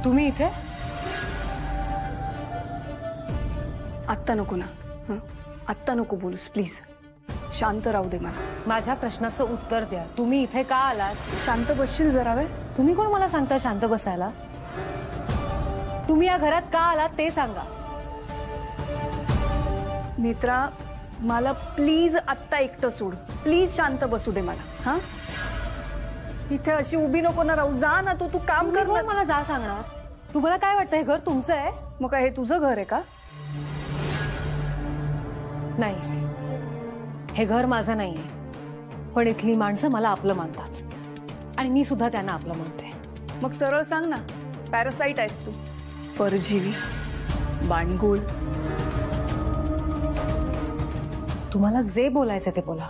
तुम्ही इथे? आत्ता नको ना, आत्ता नको बोलूस प्लीज. शांत राहू दे मला. माझ्या प्रश्नाचं उत्तर द्या. तुम्ही इथे का आलात? शांत बसशील जरा वेळ? तुम्ही कोण मला सांगता शांत बसायला? तुम्ही या घरात का आलात ते सांगा. नेत्रा, मला प्लीज आत्ता एकटं सोड. प्लीज शांत बसू दे मला. हा, इथे अशी उभी नको ना राहू. जा ना, तू काम कर ना. मला जा सांगणार? तुम्हाला काय वाटतं हे घर तुमचं आहे? मग काय हे तुझं घर आहे का? नाही, हे घर माझं नाहीये. पण इथली माणसं मला आपलं मानतात आणि मी सुद्धा त्यांना आपलं मानते. मग सरळ सांग ना, पॅरासाइट आहेस तू? परजीवी, बाणगोल. तुम्हाला जे बोलायचं ते बोला,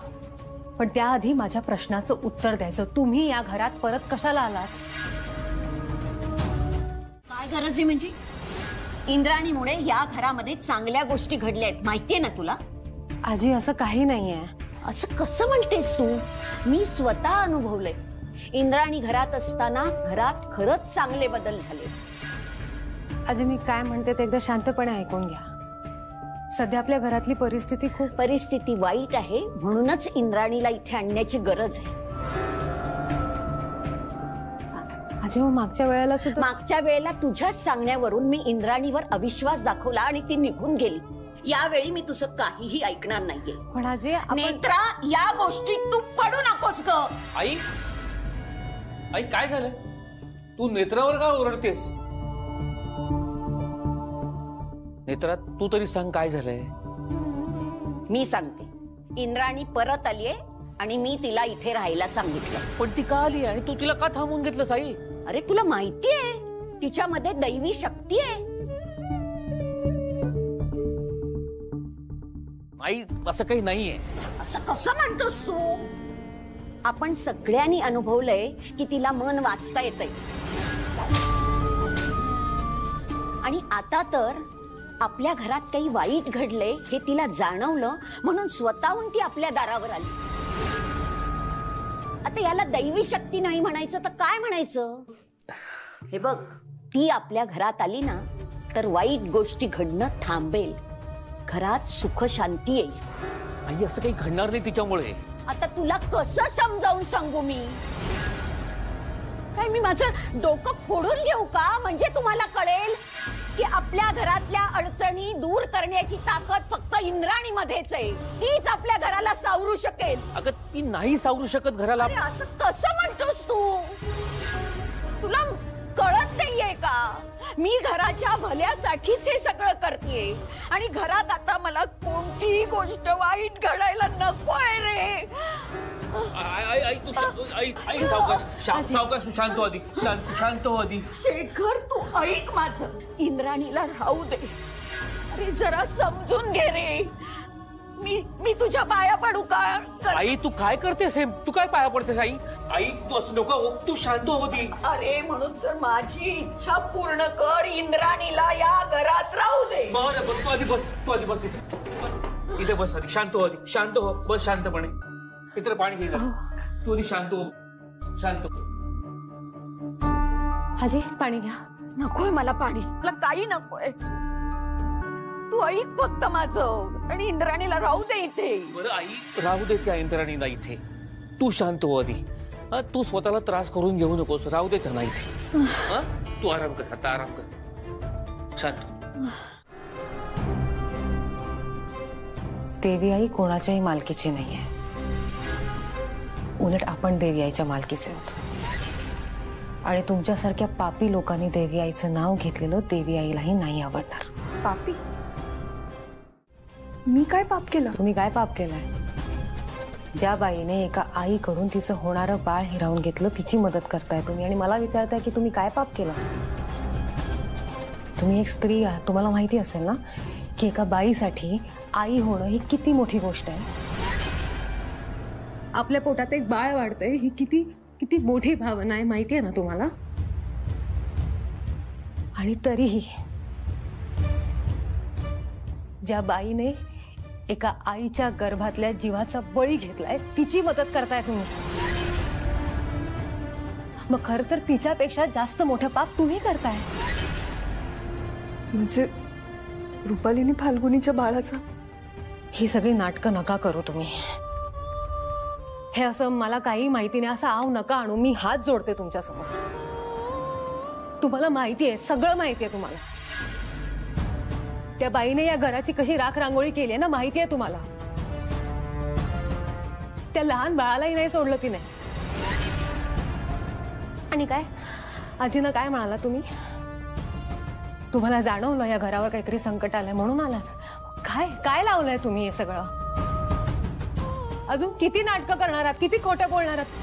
पण त्याआधी माझ्या प्रश्नाचं उत्तर द्यायचं. तुम्ही या घरात परत कशाला आलात? काय गरज आहे म्हणजे? इंद्राणीमुळे या घरामध्ये चांगल्या गोष्टी घडल्या आहेत, माहितीये ना तुला? आजी, असं काही नाहीये. असं कसं म्हणतेस तू? मी स्वतः अनुभवलंय. इंद्राणी घरात असताना घरात खरंच चांगले बदल झाले. आजी, मी काय म्हणते ते एकदा शांतपणे ऐकून घ्या. सध्या आपल्या घरातली परिस्थिती वाईट आहे, म्हणूनच इंद्राणीला इथे आणण्याची गरज आहे. आजी, मागच्या वेळेला तुझ्याच सांगण्यावरून मी इंद्राणीवर अविश्वास दाखवला आणि ती निघून गेली. यावेळी मी तुझं काहीही ऐकणार नाहीये. पण आजी, नेत्रा, या गोष्टीत तू पडू नकोस ग. आई, आई काय झालं? तू नेत्रावर का ओरडतेस? नेत्रा, तू तरी सांग काय झालंय? मी सांगते. इंद्राणी परत आलीये आणि मी तिला इथे राहायला सांगितलं. पण ती का आली आणि तू तिला का थांबवून घेतलंस आई? अरे, तुला माहितीये तिच्यामध्ये दैवी शक्ती आहे. आई, असं काही नाहीये. असं कसं म्हणतोस तू? आपण सगळ्यांनी अनुभवलंय की तिला मन वाचता येतंय. आणि आता तर आपल्या घरात काही वाईट घडले हे तिला जाणवलं, म्हणून स्वतःहून ती आपल्या दारावर आली. आता याला दैवी शक्ती नाही म्हणायचं तर काय म्हणायचं? हे बघ, ती आपल्या घरात आली ना तर वाईट गोष्टी घडणं थांबेल. घरात सुख शांती येईल. आई, असं काही घडणार नाही तिच्यामुळे. आता तुला कसं समजावून सांगू मी? काय मी माझं डोकं फोडून घेऊ का? म्हणजे तुम्हाला कळेल की आपल्या घरातल्या अडचणी दूर करण्याची ताकद फक्त इंद्राणीमध्येच आहे. तीच आपल्या घराला सावरू शकेल. अगं, ती नाही सावरू शकत घराला. असं कसं म्हणतोस तू? तुला कळत नाहीये का? मी घराच्या भल्यासाठीच हे सगळं करतेय आणि घरात आता मला कोणतीही गोष्ट वाईट घडायला नकोय रे. सावकाश, शांत हो आधी. शांत हो आधी. शेखर, तू ऐक माझं. इंद्राणीला राहू दे. अरे, जरा समजून घे रे. मी तुझ्या पाया पडू का? आई, तू काय करतेस? तू काय पाया पडतेस? आई, आई, तू असं नको. तू शांत होती. अरे, म्हणून तर माझी इच्छा पूर्ण कर. इंद्राणीला या घरात राहू दे. बरं, तू आधी बस. इथे बस आधी. शांत हो आधी. शांत हो. बस शांतपणे. इतर पाणी घे. तू आधी शांत हो. शांत हो. आजी, पाणी घ्या. नकोय मला पाणी. मला काही नकोय. तू ऐक फक्त माझं आणि इंद्राणीला राहू दे इथे. बरं आई, राहू दे त्या इंद्राणीला इथे. तू शांत हो आधी. तू स्वतःला त्रास करून घेऊ नकोस. राहू दे त्यांना इथे. तू आराम कर. आता आराम कर. शांत. देवी आई कोणाच्याही मालकीची नाहीये. उलट आपण देवी आईच्या मालकीचे आहोत. आणि तुमच्यासारख्या पापी लोकांनी देवी आईचं नाव घेतलेलं देवी आईलाही नाही आवडणार. पापी? मी काय पाप केलं? तुम्ही काय पाप केलंय? ज्या बाईने एका आईकडून तिचं होणारं बाळ हिरावून घेतलं तिची मदत करताय तुम्ही आणि मला विचारताय की तुम्ही काय पाप केलं? तुम्ही एक स्त्री आहात. तुम्हाला माहिती असेल ना की एका बाईसाठी आई होणं ही किती मोठी गोष्ट आहे. आपल्या पोटात एक बाळ वाढतंय ही किती किती मोठी भावना आहे माहिती आहे ना तुम्हाला? आणि तरीही ज्या बाईने एका आईच्या गर्भातल्या जीवाचा बळी घेतलाय, तिची मदत करताय तुम्ही. मग खर तर तिच्यापेक्षा जास्त मोठं पाप तुम्ही करताय. म्हणजे रुपालीने फाल्गुनीच्या बाळाचा. ही सगळी नाटकं नका करू तुम्ही. हे असं मला काही माहिती नाही असं आव नका आणू. मी हात जोडते तुमच्यासमोर. तुम्हाला माहिती आहे, सगळं माहिती आहे तुम्हाला. त्या बाईने या घराची कशी राख रांगोळी केली आहे ना, माहिती आहे तुम्हाला. त्या लहान बाळालाही नाही सोडलं तिने. आणि काय आजीनं काय म्हणाला तुम्ही? तुम्हाला जाणवलं या घरावर काहीतरी संकट आलंय म्हणून आलात. काय काय लावलंय तुम्ही हे सगळं? अजून किती नाटकं करणार आहात, किती खोटं बोलणार आहात?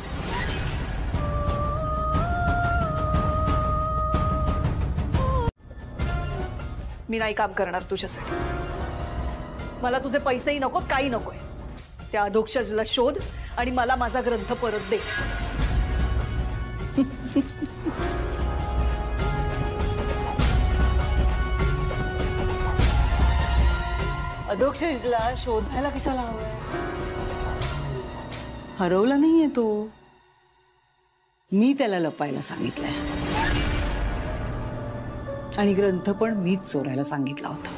मी नाही काम करणार तुझ्यासाठी. मला तुझे पैसेही नकोत, काही नकोय. त्या अधोक्षजला शोध आणि मला माझा ग्रंथ परत दे. अधोक्षजला शोधायला कशाला हवंय? हरवला नाहीये तो. मी त्याला लपायला सांगितलंय आणि ग्रंथ पण मीच चोरायला सांगितला होता.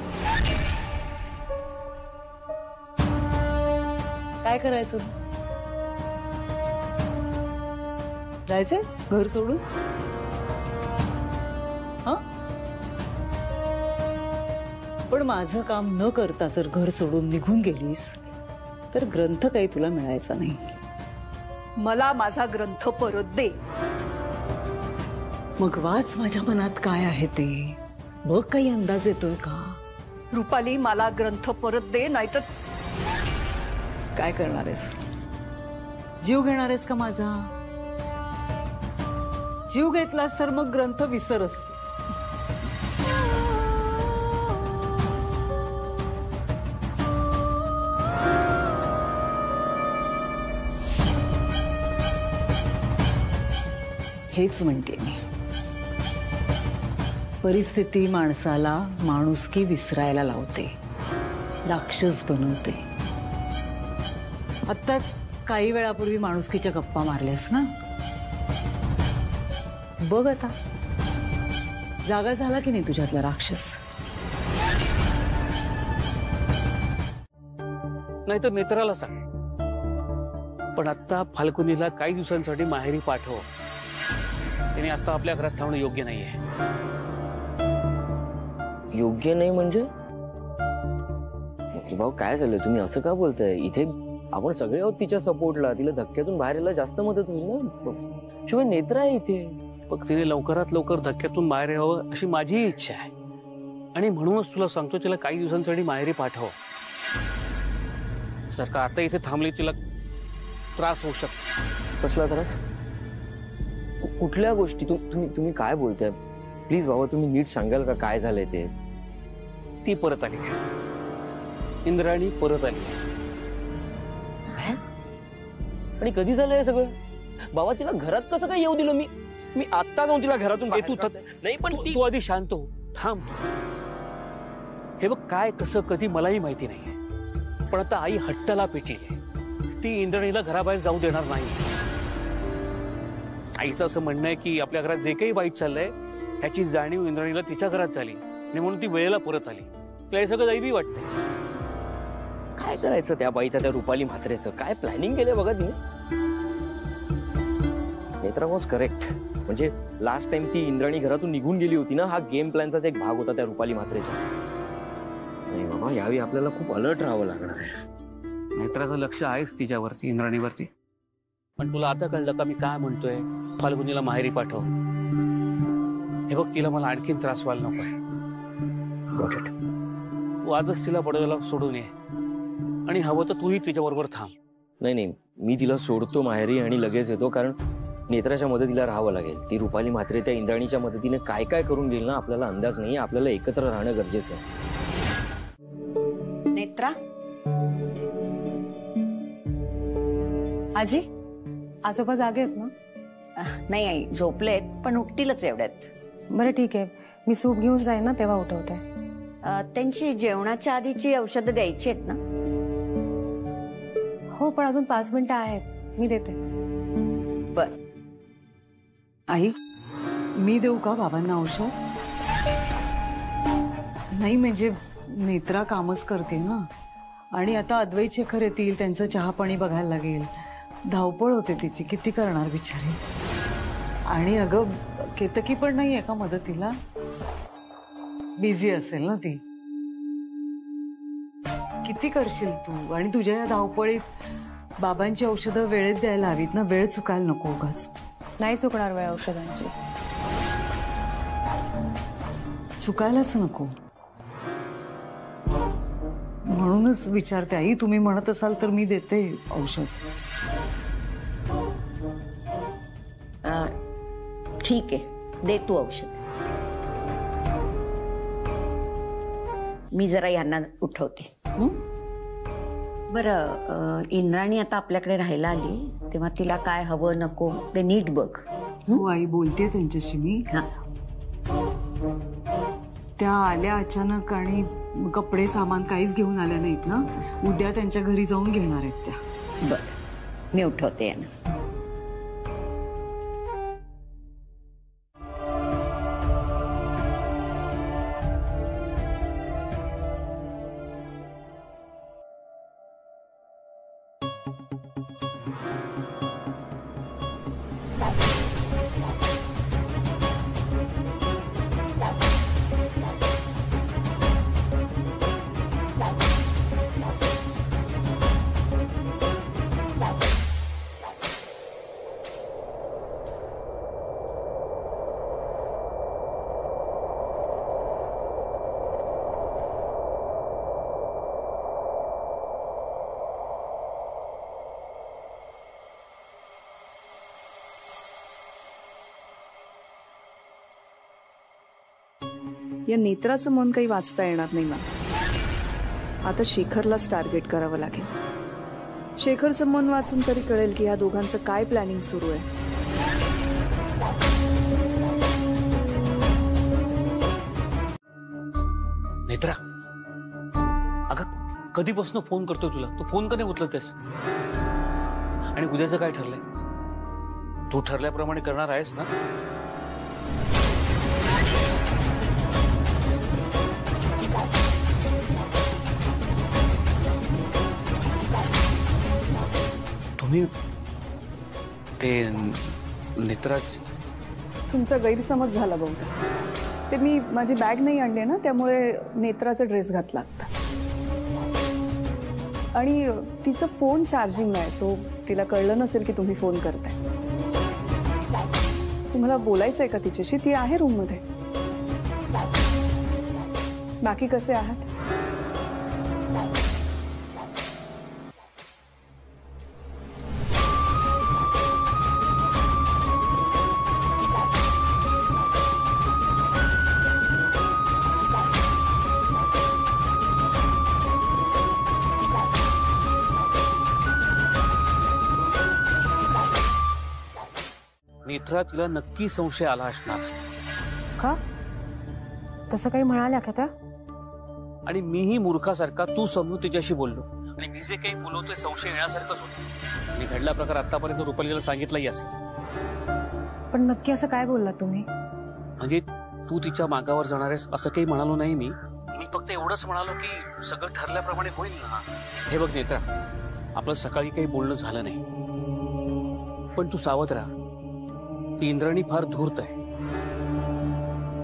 काय करायचं? जायचंय घर सोडून? हा, पण माझं काम न करता जर घर सोडून निघून गेलीस तर ग्रंथ काही तुला मिळायचा नाही. मला माझा ग्रंथ परत दे. मग वाच माझ्या मनात काय आहे ते. बघ काही अंदाज येतोय का? रुपाली, मला ग्रंथ परत दे, नाहीतर काय करणार आहेस? जीव घेणार आहेस का माझा? जीव घेतलास तर मग ग्रंथ विसर असतो. हेच म्हणते मी. परिस्थिती माणसाला माणुसकी विसरायला लावते, राक्षस बनवते. आत्ताच काही वेळापूर्वी माणुसकीच्या गप्पा मारल्यास ना. बघ आता जागा झाला की नाही तुझ्यातला राक्षस. नाही तर नेत्राला सांग. पण आता फाल्गुनीला काही दिवसांसाठी माहेरी पाठव. तिने आता आपल्या घरात थांबणं योग्य नाहीये. योग्य नाही म्हणजे? भाऊ काय झालं? तुम्ही असं का बोलताय? इथे आपण सगळे आहोत तिच्या सपोर्टला. तिला धक्क्यातून बाहेर यायला जास्त मदत होईल ना. शिवाय नेत्रा आहे इथे. मग तिने लवकरात लवकर धक्क्यातून बाहेर यावं अशी माझीही इच्छा आहे. आणि म्हणूनच तुला सांगतो, तिला काही दिवसांसाठी माहेरी पाठव. जर का आता इथे थांबली तिला त्रास होऊ शकतो. कसला त्रास? कुठल्या गोष्टी? तुम्ही काय बोलताय? प्लीज बाबा तुम्ही नीट सांगाल का काय झालंय ते? ती परत आली. इंद्राणी परत आली. आणि कधी झालं हे सगळं? बाबा तिला घरात कसं काय येऊ दिलं? मी आत्ता जाऊन तिला घरातून नाही, पण तू आधी शांत हो. थांब. हे बघ, काय कसं कधी मलाही माहिती नाही. पण आता आई हट्टाला पेटली. ती इंद्राणीला घराबाहेर जाऊ देणार नाही. आईचं असं म्हणणं आहे की आपल्या घरात जे काही वाईट चाललंय ह्याची जाणीव इंद्राणीला तिच्या घरात झाली आणि म्हणून ती वेळेला परत आली. तिला हे सगळं दैवी वाटतंय. काय करायचं त्या बाईचं, त्या रुपाली म्हात्रेचं? काय प्लॅनिंग केलंय बघा तिने. Netra was correct. म्हणजे लास्ट टाइम ती इंद्राणी घरातून निघून गेली होती ना, हा गेम प्लॅनचाच एक भाग होता त्या रुपाली म्हात्रेचा. नाही बाबा, यावेळी आपल्याला खूप अलर्ट राहावं लागणार आहे. नेत्राचं लक्ष आहेच तिच्यावरती, इंद्राणीवरती. पण तुला आता कळलं का मी काय म्हणतोय? फाल्गुनीला माहेरी पाठव. हे बघ, तिला मला आणखीन त्रास व्हायला नकोय. तू आजच तिला बडोद्याला सोडून ये आणि हवं तर तूही तिच्याबरोबर थांब. नाही, मी तिला सोडतो माहेरी आणि लगेच येतो. कारण नेत्राच्या मदतीला राहावं लागेल. ती रुपाली म्हात्रे त्या इंद्राणीच्या मदतीने काय काय करून घेईल ना, आपल्याला अंदाज नाही. आपल्याला एकत्र राहणं गरजेचं आहे. नेत्रा, आजी, आजोबा जागे आहेत ना? नाही आई, झोपलेत पण उठतीलच एवढ्यात. बरं ठीक आहे, मी सूप घेऊन जाईन ना तेव्हा उठवते. त्यांची जेवणाच्या आधीची औषधं द्यायची आहेत ना? हो, पण अजून 5 मिनिटं आहेत, मी देते. बर आई, मी देऊ का बाबांना औषध? नाही म्हणजे नेत्रा कामच करते ना, आणि आता अद्वैत शेखर येतील, त्यांचं चहा पाणी बघायला लागेल, धावपळ होते तिची, किती करणार बिचारी. आणि अगं केतकी पण नाही आहे का मदतीला? बिझी असेल ना ती. किती करशील तू? आणि तुझ्या या धावपळीत बाबांची औषधं वेळेत द्यायला हवीत ना, वेळ चुकायला नको उगाच. नाही चुकणार वेळ औषधांची. चुकायलाच नको म्हणूनच विचारते आई. तुम्ही म्हणत असाल तर मी देते औषध. ठीक आहे, दे तू औषध. मी जरा यांना उठवते. बरं, इंद्राणी आता आपल्याकडे राहायला आली, तेव्हा तिला काय हवं नको ते नीट बघ. हो आई, बोलते त्यांच्याशी मी. हा, त्या आल्या अचानक आणि कपडे सामान काहीच घेऊन आल्या नाहीत ना. उद्या त्यांच्या घरी जाऊन घेणार आहेत त्या. बरं, मी उठवते यांना. या नेत्राचं मन काही वाचता येणार नाही मला. आता शेखरलाच टार्गेट करावं लागेल. शेखरचं मन वाचून तरी कळेल की या दोघांचं काय प्लॅनिंग सुरू आहे. नेत्रा, अगं कधीपासून फोन करतोय तुला, तू फोन का नाही उचलतेस? आणि उद्याचं काय ठरलंय? तू ठरल्याप्रमाणे करणार आहेस ना? तुम्ही ते नेत्राच. तुमचा गैरसमज झाला बहुतेक. ते मी माझी बॅग नाही आणली ना, त्यामुळे नेत्राचा ड्रेस घातला आता. आणि तिचा फोन चार्जिंग नाही, सो तिला कळलं नसेल की तुम्ही फोन करताय. तुम्हाला बोलायचंय का तिच्याशी? ती आहे रूम मध्ये. बाकी कसे आहात? नेत्रा, तिला नक्की संशय आला असणार. का? तसं काही म्हणाल्या का त्या? आणि मीही मूर्खासारखा तू समजून तिच्याशी बोललो, आणि मी जे काही बोलवतोय संशय येण्यासारखंच होतं. मी घडला प्रकार आतापर्यंत रुपालीला सांगितलाही असेल. पण नक्की असं काय बोलला तुम्ही? म्हणजे तू तिच्या मागावर जाणार आहेस असं काही म्हणालो नाही मी. मी फक्त एवढंच म्हणालो की सगळं ठरल्याप्रमाणे होईल ना. हे बघ नेत्रा, आपलं सकाळी काही बोलणं झालं नाही, पण तू सावध राहा. ती इंद्राणी फार धूर्त आहे.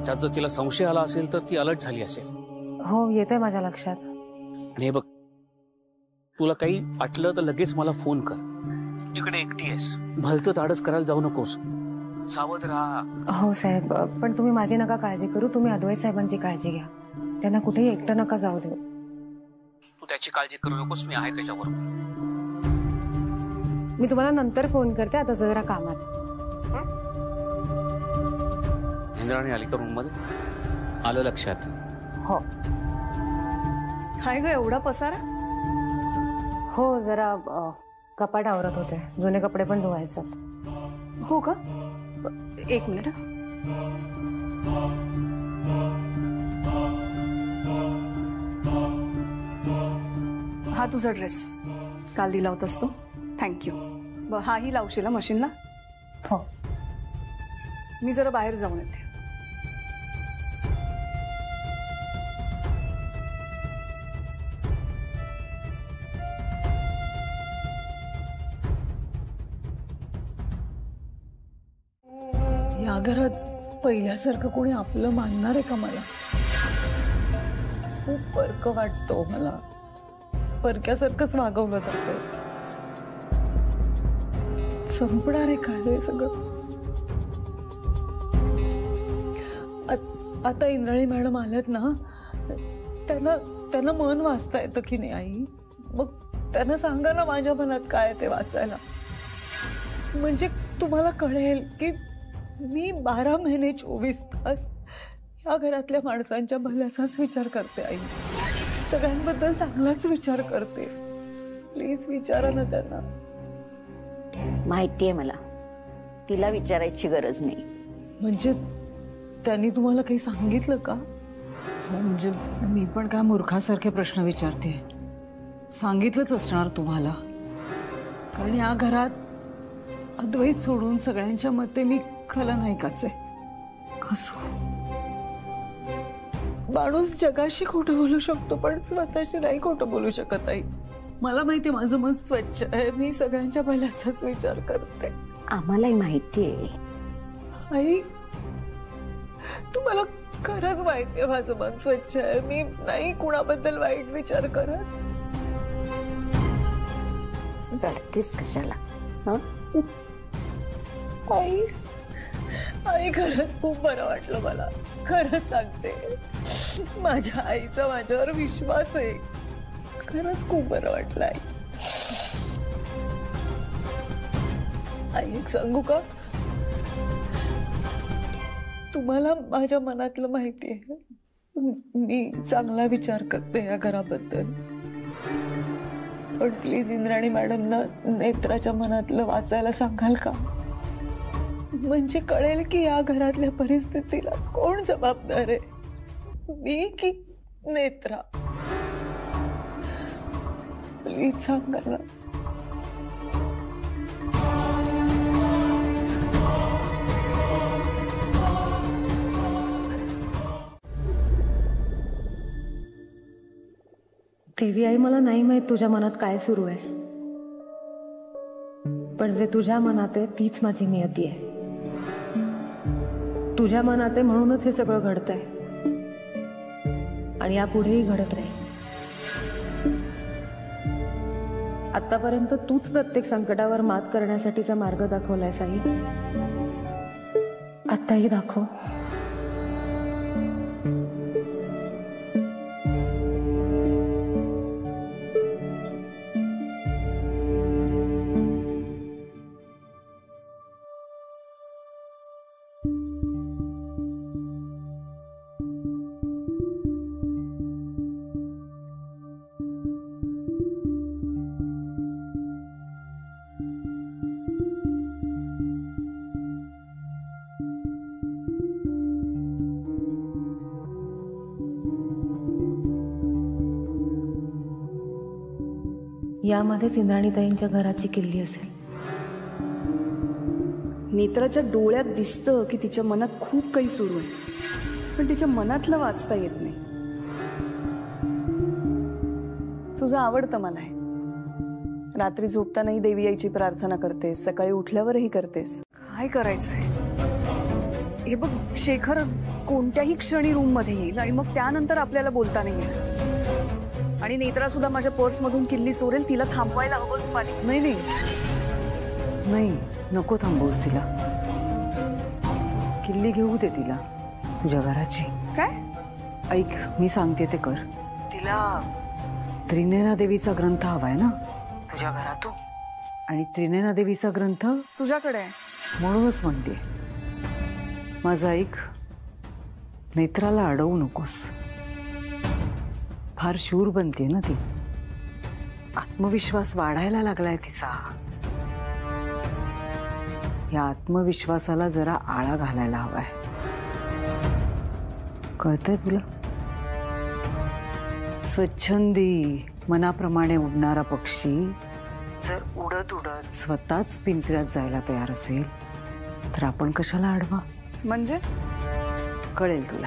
त्यात जर तिला संशय आला असेल तर ती अलर्ट झाली असेल. हो, येतंय माझ्या लक्षात. आणि हे बघ, तुला काही वाटलं तर लगेच मला फोन कर. तिकडे एकटी आहेस, भलतं धाडस करायला जाऊ नकोस. सावध राहा. हो साहेब, पण तुम्ही माझी नका काळजी करू. तुम्ही अद्वैत साहेबांची काळजी घ्या. त्यांना कुठेही एकटं नका जाऊ देऊ. तू त्याची काळजी करू नकोस, मी आहे त्याच्याबरोबर. मी तुम्हाला नंतर फोन करते, आता जरा कामात. इंद्राणी आली का रूम मध्ये? आलं लक्षात. हो. काय ग एवढा पसारा? हो, जरा कपाट आवरत होते. जुने कपडे पण धुवायचं. हो का? एक मिनिट. हा तुझा ड्रेस. काल दिला होतास तो, थँक्यू. हाही लावशील मशीनला? हो. मी जरा बाहेर जाऊन येते. या घरात पहिल्यासारखं कोणी आपलं मानणार आहे का मला? खूप फरक वाटतो मला. परक्यासारखंच वागवलं जातं. संपणार आहे काय हे सगळं? आता इंद्राणी मॅडम आल्यात ना, त्यांना मन वाचता येतं की नाही आई? मग त्यांना सांगा ना माझ्या मनात काय ते वाचायला. म्हणजे तुम्हाला कळेल की मी 12 महिने 24 तास या घरातल्या माणसांच्या भल्याचाच विचार करते आई. सगळ्यांबद्दल चांगलाच विचार करते. प्लीज विचारा ना त्यांना. माहितीये मला, तिला विचारायची गरज नाही. म्हणजे त्यांनी तुम्हाला काही सांगितलं का? म्हणजे मी पण काय मूर्खासारखे प्रश्न विचारते. सांगितलंच असणार तुम्हाला, कारण या घरात अद्वैत सोडून सगळ्यांच्या मते मी खलनायकाच आहे. असो, माणूस जगाशी खोटं बोलू शकतो पण स्वतःशी नाही खोटं बोलू शकत आई. मला माहिती माझं मन स्वच्छ आहे. मी सगळ्यांच्या भल्याचाच विचार करते. आम्हालाही माहितीये आई. तुम्हाला खरंच माहितीये माझं मन स्वच्छ आहे. मी नाही कुणाबद्दल वाईट विचार करत. करतेस कशाला? आई, आई खरंच खूप बरं वाटलं मला. खरंच सांगते, माझ्या आईचा माझ्यावर विश्वास आहे. खरंच खूप बरं वाटलं आई. आई एक सांगू का? तुम्हाला माझ्या मनातलं माहिती आहे. मी चांगला विचार करते या घराबद्दल. पण प्लीज इंद्राणी मॅडमना नेत्राच्या मनातलं वाचायला सांगाल का? म्हणजे कळेल की या घरातल्या परिस्थितीला कोण जबाबदार आहे, मी की नेत्रा? प्लीज सांगा ना. देवी आई, मला नाही माहित तुझ्या मनात काय सुरू आहे, पण जे तुझ्या मनात आहे तीच माझी नियती आहे. तुझ्या मनात आहे म्हणूनच हे सगळं घडतंय आणि यापुढेही घडत राहील. आतापर्यंत तूच प्रत्येक संकटावर मात करण्यासाठीचा मार्ग दाखवलाय साई. आताही दाखव. यामध्येच इंद्राणीताईंच्या घराची किल्ली असेल. नेत्राच्या डोळ्यात दिसतं की तिच्या मनात खूप काही सुरू आहे, पण तिच्या मनातलं वाचता येत नाही. तुझं आवडतं मला आहे. रात्री झोपतानाही देवी आईची प्रार्थना करतेस, सकाळी उठल्यावरही करतेस. काय करायचंय? हे बघ, शेखर कोणत्याही क्षणी रूम मध्ये येईल आणि मग त्यानंतर आपल्याला बोलता नाही येईल. आणि नेत्रा सुद्धा माझ्या पर्स मधून किल्ली चोरेल. तिला थांबवायला हवं रुपाली. नाही नाही नाही, नको थांबवूस तिला. किल्ली घेऊ दे तिला तुझ्या घराची. काय? ऐक, मी सांगते ते कर. तिला त्रिनेना देवीचा ग्रंथ हवाय ना तुझ्या घरातून, आणि त्रिनेना देवीचा ग्रंथ तुझ्याकडे आहे म्हणूनच म्हणते. माझं ऐक, नेत्राला अडवू नकोस. फार शूर बनते ना ती. आत्मविश्वास वाढायला लागलाय तिचा. या आत्मविश्वासाला जरा आळा घालायला हवाय. कळतंय तुला? स्वच्छंदी मनाप्रमाणे उडणारा पक्षी जर उडत उडत स्वतःच पिंजऱ्यात जायला तयार असेल तर आपण कशाला अडवा? म्हणजे कळेल तुला.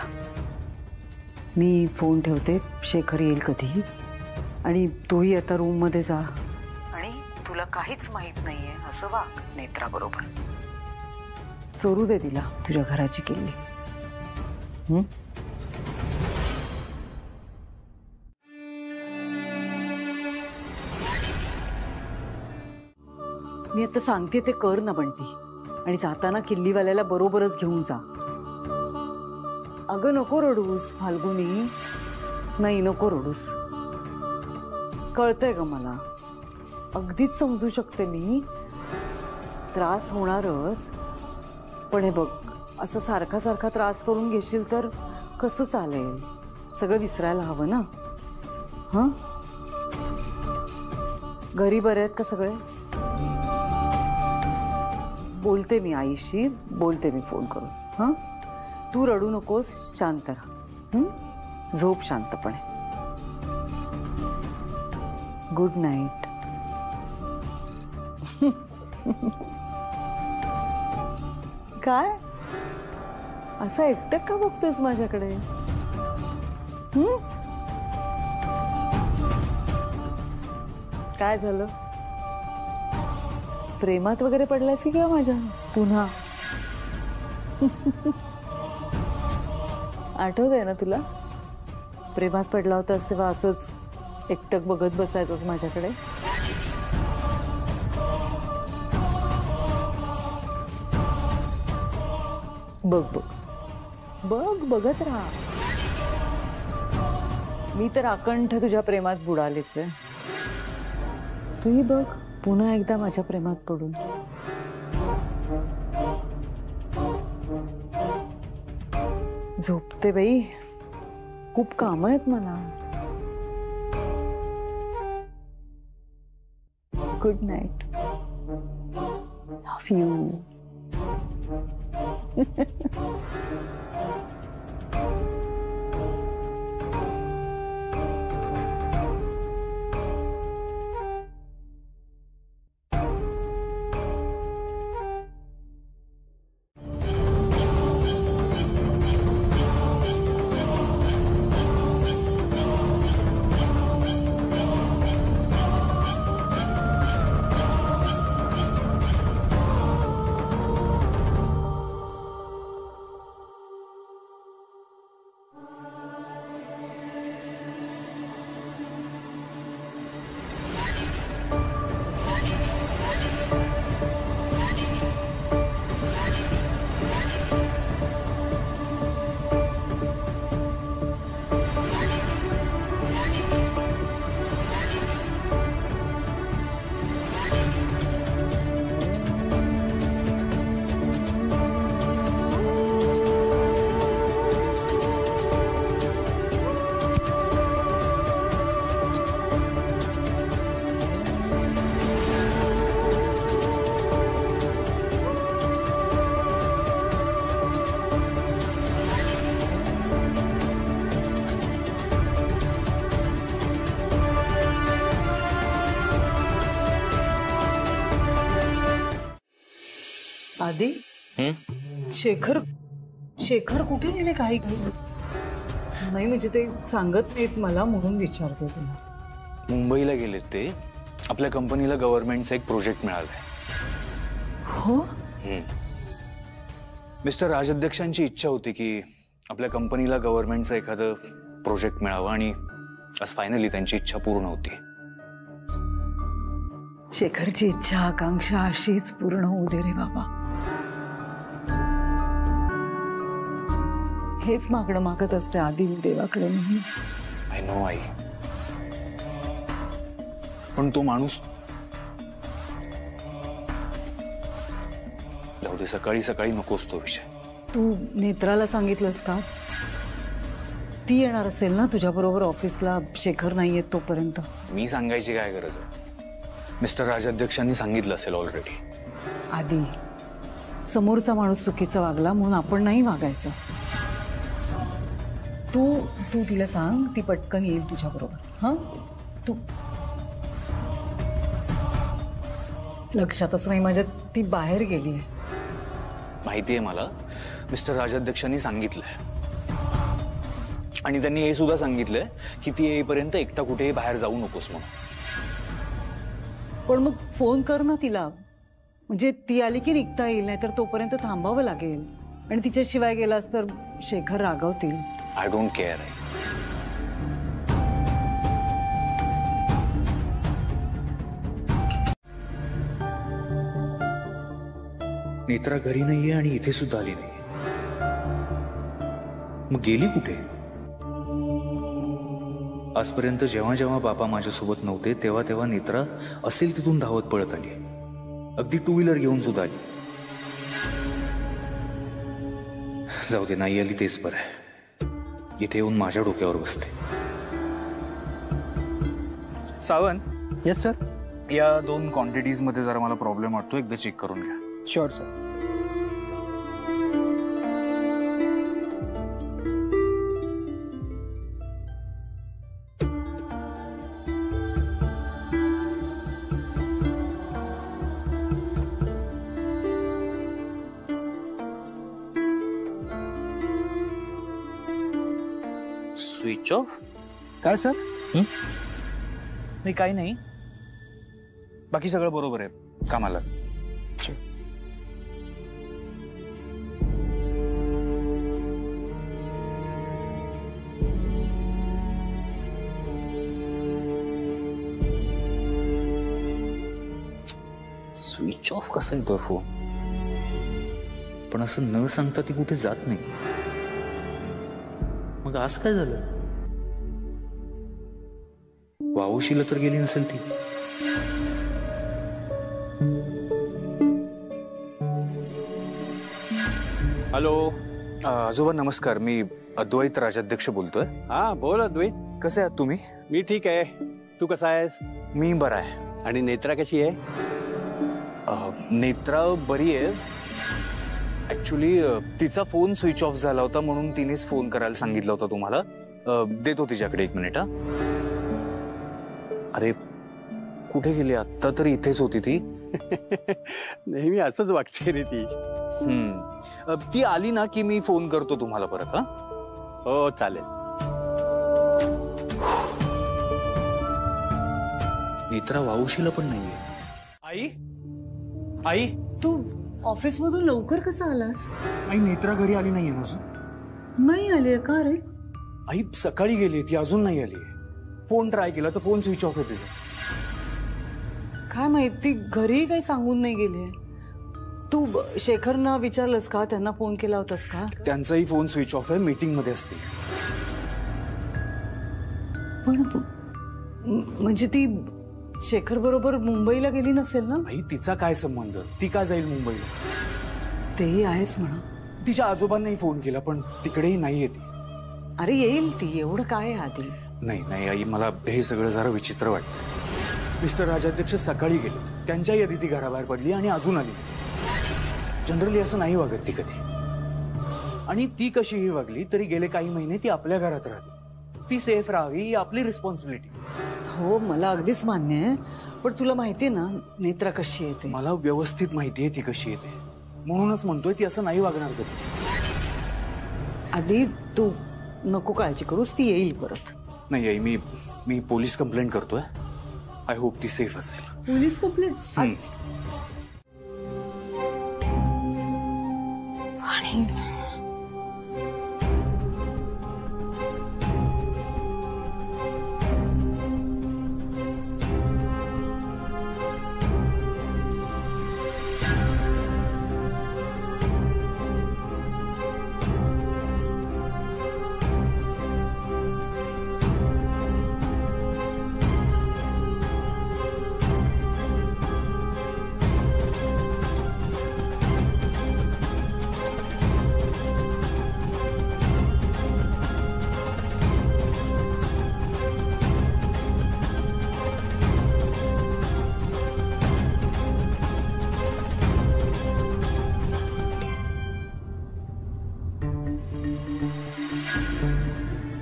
मी फोन ठेवते, शेखर येईल कधी, आणि तूही आता रूम मध्ये जा आणि तुला काहीच माहित नाहीये असं वाग नेत्रा बरोबर. चोरू दे तिला तुझ्या घराची किल्ली. मी आता सांगते ते कर ना बंटी, आणि जाताना किल्लीवाल्याला बरोबरच घेऊन जा. अगं नको रडूस फाल्गुनी, नाही नको रडूस. कळतंय ग मला, अगदीच समजू शकते मी, त्रास होणारच. पण हे बघ, असं सारखा सारखा त्रास करून घेशील तर कसं चालेल? सगळं विसरायला हवं ना. हं, घरी बरे आहेत का सगळे? बोलते मी आईशी, बोलते मी फोन करून. हं, तू रडू नकोस, शांत राहा. झोप शांतपणे. Good night. काय असं एकटक का बघतोस माझ्याकडे? काय झालं? प्रेमात वगैरे पडलास की काय माझ्या पुन्हा? आठवतंय ना तुला, प्रेमात पडला होतास तेव्हा असंच एकटक बघत बसायचंच माझ्याकडे. बघ बघ बघ, बघत राहा. मी तर अकंठ तुझ्या प्रेमात बुडालेच आहे. तूही बघ पुन्हा एकदा माझ्या प्रेमात पडून. झोपते बाई, खूप काम आहेत मला. Good night. Love you. आधी शेखर कुठे गेले? काही नाही म्हणजे ते सांगत नाहीत मला, म्हणून विचारते तुला. मुंबईला गेलेत ते. आपल्या कंपनीला गव्हर्नमेंटचा एक प्रोजेक्ट मिळालाय. हो. मिस्टर राजाध्यक्षांची इच्छा होती की आपल्या कंपनीला गव्हर्नमेंटचा एखादं प्रोजेक्ट मिळावं, आणि आज फायनली त्यांची इच्छा पूर्ण होती. शेखरची इच्छा आकांक्षा अशीच पूर्ण होऊ दे रे बाबा. हेच मागणं मागत असते आधी देवाकडे. आय नो आई, पण तो माणूस जाऊ दे. सकाळी सकाळी नकोस तो विषय. तू नेत्राला सांगितलंस का? ती येणार असेल ना तुझ्या बरोबर ऑफिसला, शेखर नाही येत तोपर्यंत. मी सांगायची काय गरज आहे? मिस्टर राजाध्यक्षांनी सांगितलं असेल ऑलरेडी. आधी समोरचा माणूस चुकीचा वागला म्हणून आपण नाही वागायचं. तू तिला सांग, ती पटकन येईल तुझ्या बरोबर. हा, तू लक्षातच नाही माझ्या, ती बाहेर गेली आहे. माहितीये मला, मिस्टर राजाध्यक्षांनी सांगितलंय आणि त्यांनी हे सुद्धा सांगितलंय की ती येईपर्यंत एकटा कुठेही बाहेर जाऊ नकोस म्हणून. पण मग फोन कर ना तिला, म्हणजे ती आली की निघता येईल, नाही तर तोपर्यंत थांबावं लागेल. आणि तिच्याशिवाय गेलास तर शेखर रागवतील. I don't care. नेत्रा घरी नाहीये आणि इथे सुद्धा आली नाही. मग गेली कुठे? आजपर्यंत जेव्हा जेव्हा बाबा माझ्यासोबत नव्हते तेव्हा तेव्हा नेत्रा असेल तिथून धावत पळत आली. अगदी टू व्हीलर घेऊन सुद्धा आली. जाऊ दे, नाही आली तेच बरं आहे. इथे येऊन माझ्या डोक्यावर बसते. सावंत. Yes sir. या 2 क्वांटिटीज मध्ये जरा मला प्रॉब्लेम वाटतो, एकदा चेक करून घ्या. Sure sir. Switch off? काय सर? नाही, काही नाही. बाकी सगळं बरोबर आहे. कामाला. स्विच ऑफ कसा येतोय फोन? पण असं न सांगता ती कुठे जात नाही. मग आज काय झालं? वाऊशीला तर गेली नसेल ती. हॅलो. आजोबा नमस्कार, मी अद्वैत राजाध्यक्ष बोलतोय. हा बोल अद्वैत. कसे आहात तुम्ही? मी ठीक आहे. तू कसा आहेस? मी बरा आहे. आणि नेत्रा कशी आहे? नेत्रा बरी आहे. ऍक्च्युली तिचा फोन स्विच ऑफ झाला होता म्हणून तिनेच फोन करायला सांगितलं होतं तुम्हाला. देतो तिच्याकडे 1 मिनिट. अरे कुठे गेली? आत्ता तर इथेच होती ती. नेहमी असंच वागते रे ती. ती आली ना की मी फोन करतो तुम्हाला परत. हा हो चालेल. नेत्रा वाऊशीला पण नाहीये. आई, आई तू ऑफिस मधून लवकर कसा आलास? आई नेत्रा घरी आली नाहीये ना अजून. नाही आली का रे? आई सकाळी गेली, ती अजून नाही आली. फोन ट्राय केला तर फोन स्विच ऑफ आहे तिचा. काय माहिती, घरी काही सांगून नाही गेले. तू शेखरना विचारलंस का? त्यांना फोन केला होतास का? त्यांचाही फोन स्विच ऑफ आहे, मीटिंग मध्ये असतील. पण म्हणजे ती शेखर बरोबर मुंबईला गेली नसेल ना? आई तिचा काय संबंध? ती का जाईल मुंबईला? तेही आहेच म्हणा. तिच्या आजोबांनाही फोन केला पण तिकडेही नाहीये ती. अरे येईल ती, एवढं काय आधी. नाही नाही आई, मला हे सगळं जरा विचित्र वाटतं. मिस्टर राजाध्यक्ष सकाळी गेले, त्यांच्याही आधी ती घराबाहेर पडली आणि अजून आली. जनरली असं नाही वागत ती कधी. आणि ती कशीही वागली तरी गेले काही महिने ती आपल्या घरात राहते. ती सेफ राहावी ही आपली रिस्पॉन्सिबिलिटी. हो मला अगदीच मान्य आहे, पण तुला माहितीये ना नेत्रा कशी येते? मला व्यवस्थित माहितीये ती कशी येते, म्हणूनच म्हणतोय ती असं नाही वागणार कधी. आधी तू नको काळजी करूस, ती येईल परत. नाही आई, मी पोलीस कंप्लेंट करतोय. आय होप ती सेफ असेल. Police complaint? आणि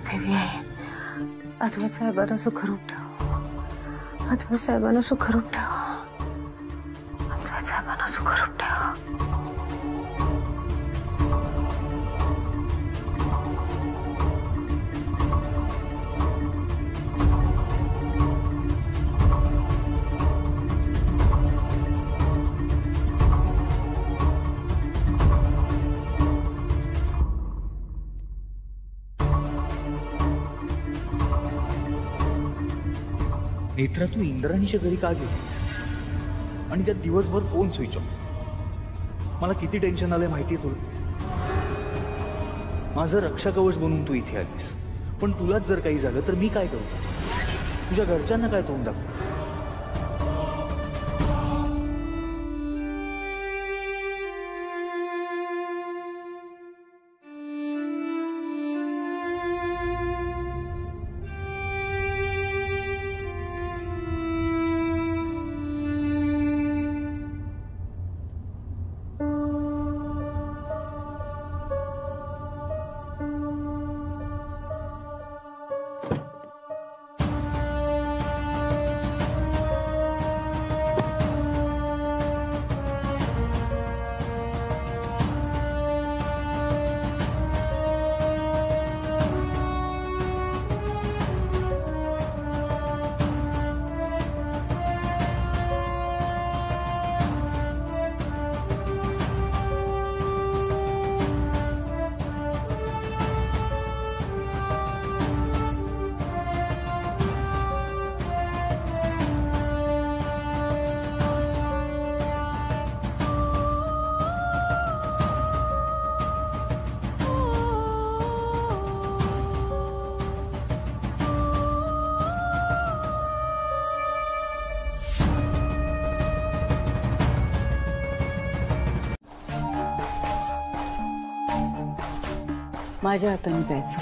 देवी, अद्वैत साहेबांना सुखरूप ठेव. अद्वैत साहेबांना सुखरूप ठेवा. अद्वैत साहेबांना सुखरूप ठेवा. नेत्रा, तू इंद्राणीच्या घरी का गेलीस? आणि त्यात दिवसभर फोन स्विच ऑफ. मला किती टेन्शन आलंय माहितीये तुला? माझं रक्षा कवच बनून तू इथे आलीस, पण तुलाच जर काही झालं तर मी काय करू? तुझ्या घरच्यांना काय तोंड दाखवू? माझ्या हाताने प्यायचं.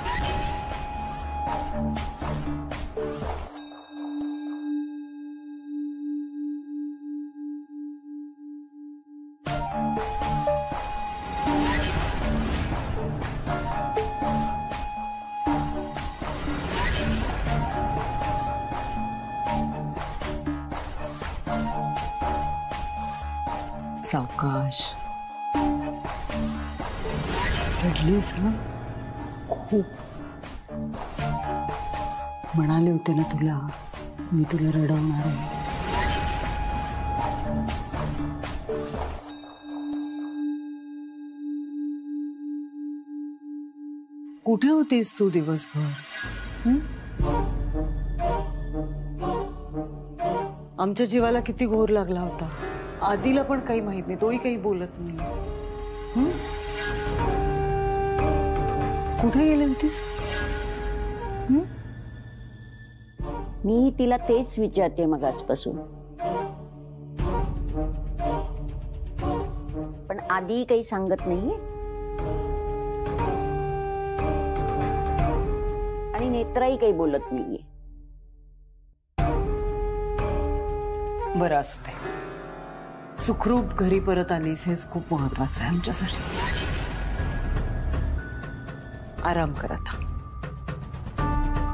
सावकाश. रडलीस ना खूप. म्हणाले होते ना तुला, मी तुला रडवणार आहे. कुठे होतीस तू दिवसभर? आमच्या जीवाला किती घोर लागला होता. आधीला पण काही माहित नाही, तोही काही बोलत नाही. कुठे गेली होतीस? मी तिला तेच विचारते मग आजपासून, पण आधी काही सांगत नाहीये. आणि नेत्राही काही बोलत नाहीये. बरं असू दे. सुखरूप घरी परत आलीस हेच खूप महत्वाचं आहे आमच्यासाठी. आराम कर आता.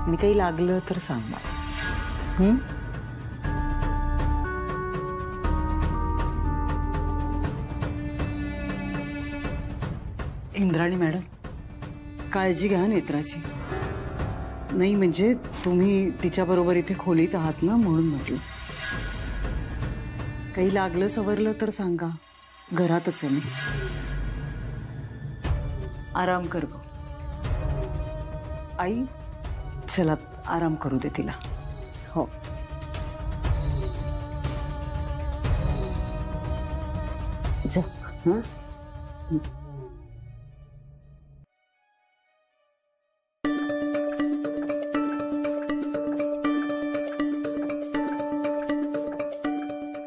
मी काही लागलं तर सांग मला. इंद्राणी मॅडम, काळजी घ्या नेत्राची. नाही म्हणजे तुम्ही तिच्याबरोबर इथे खोलीत आहात ना, म्हणून म्हटलं. काही लागलं सवरलं तर सांगा, घरातच आहे मी. आराम कर गं. आई चला आराम करू दे तिला. हो. जा.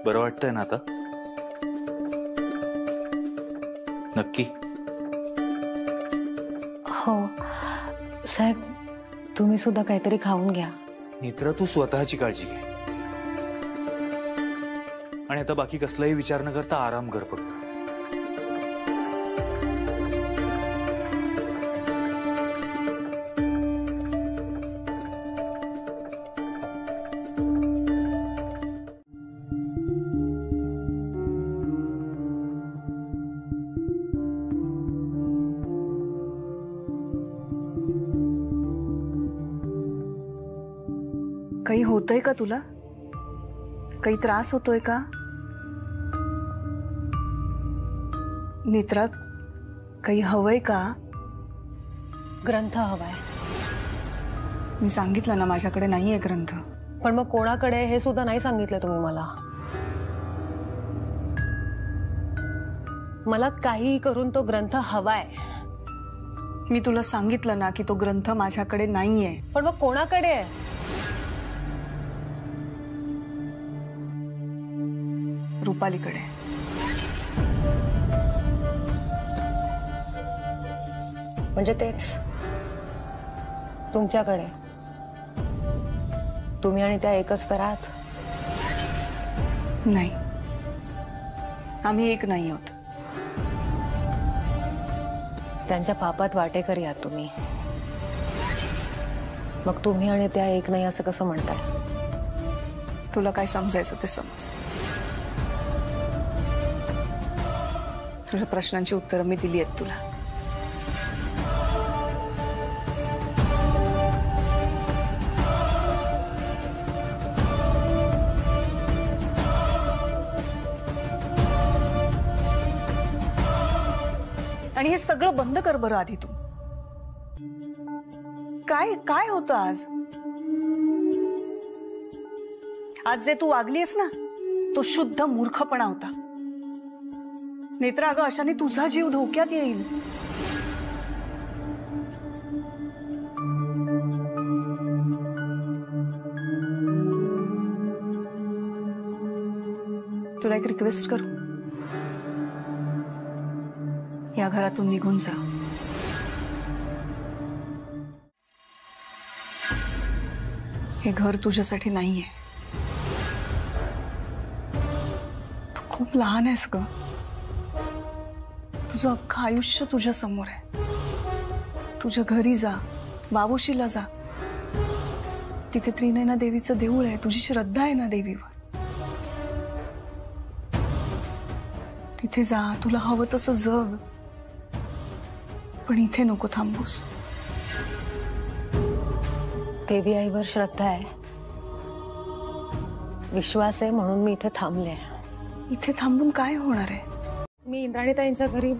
बरं वाटतंय ना आता? नक्की? हो साहेब, तुम्ही सुद्धा काहीतरी खाऊन घ्या. नेत्रा, तू स्वतःची काळजी घे. आणि आता बाकी कसलाही विचार न करता आराम कर फक्त. काही होतंय का तुला? काही त्रास होतोय का? नेत्रा, काही हवंय का? ग्रंथ हवाय. मी सांगितलं ना माझ्याकडे नाहीये ग्रंथ. पण मग कोणाकडे हे सुद्धा नाही सांगितलं तुम्ही मला. मला काही करून तो ग्रंथ हवाय. मी तुला सांगितलं ना की तो ग्रंथ माझ्याकडे नाहीये. पण मग कोणाकडे आहे? रुपालीकडे. म्हणजे तेच तुमच्याकडे. तुम्ही आणि त्या एकच तर आहात. नाही, आम्ही एक नाही आहोत. त्यांच्या पापात वाटेकरी आहात तुम्ही. मग तुम्ही आणि त्या एक नाही असं कसं म्हणताय? तुला काय समजायचं ते समज. तुझ्या प्रश्नांची उत्तरं मी दिली आहेत तुला. आणि हे सगळं बंद कर बरं आधी तू. काय काय होतं आज? आज जे तू वागलीस ना तो शुद्ध मूर्खपणा होता. नेत्रा, अगं अशाने तुझा जीव धोक्यात येईल. तुला एक रिक्वेस्ट करू? या घरातून निघून जा. हे घर तुझ्यासाठी नाहीये. तू खूप लहान आहेस ग. तुझं अख्खं आयुष्य तुझ्या समोर आहे. तुझ्या घरी जा, बाबूशीला जा. तिथे त्रिनयना देवीचं देऊळ आहे. तुझी श्रद्धा आहे ना देवीवर. तिथे जा, तुला हवं तसं जग. पण इथे नको थांबूस. देवी आईवर श्रद्धा आहे, विश्वास आहे, म्हणून मी इथे थांबले. इथे थांबून काय होणार आहे? मी इंद्राणीताईंच्या घरी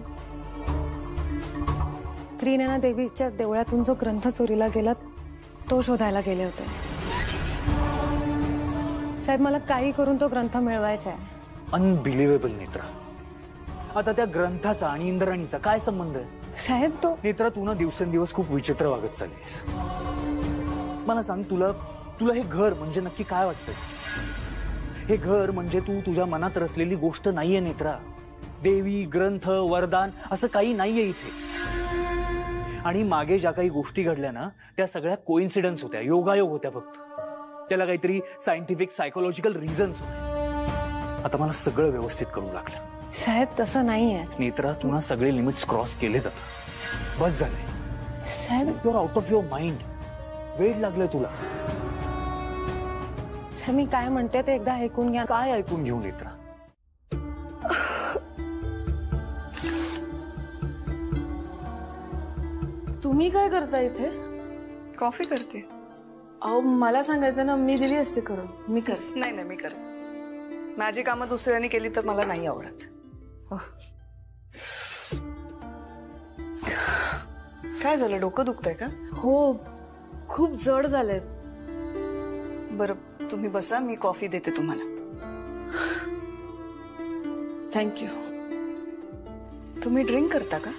त्रिनयना देवीच्या देवळातून जो ग्रंथ चोरीला गेला तो शोधायला गेले होते. साहेब, मला काही करून तो ग्रंथ मिळवायचा आहे. अनबिलिव्हेबल नेत्रा. आता त्या ग्रंथाचा आणि इंद्राणीचा काय संबंध आहे? साहेब, तो नेत्रा, तू ना दिवसेंदिवस खूप विचित्र वागत चाललीस. मला सांग, तुला हे घर म्हणजे नक्की काय वाटतंय? हे घर म्हणजे तू तुझ्या मनात रचलेली गोष्ट नाहीये नेत्रा. देवी, ग्रंथ, वरदान असं काही नाहीये इथे. आणि मागे ज्या काही गोष्टी घडल्या ना त्या सगळ्या कोइन्सिडन्स होत्या, योगायोग होत्या फक्त. त्याला काहीतरी सायंटिफिक सायकोलॉजिकल रिझन्स होते. आता मला सगळं व्यवस्थित करू लागलं. साहेब, तसं नाहीये. नेत्रा, तू ना सगळे लिमिट्स क्रॉस केलेत आता. बस झालंय. साहेब, you are out of your mind. वेळ लागलाय तुला. साहेब, मी काय म्हणते ते एकदा ऐकून घ्या. काय ऐकून घेऊ नेत्रा? तुम्ही काय करता इथे? कॉफी करते. अहो, मला सांगायचं ना, मी दिली असते करून. मी करते. नाही नाही, मी करते. माझी कामं दुसऱ्यांनी केली तर मला नाही आवडत. काय झालं? डोकं दुखतंय का? हो, खूप जड झालंय. बरं, तुम्ही बसा, मी कॉफी देते तुम्हाला. थँक्यू. तुम्ही ड्रिंक करता का?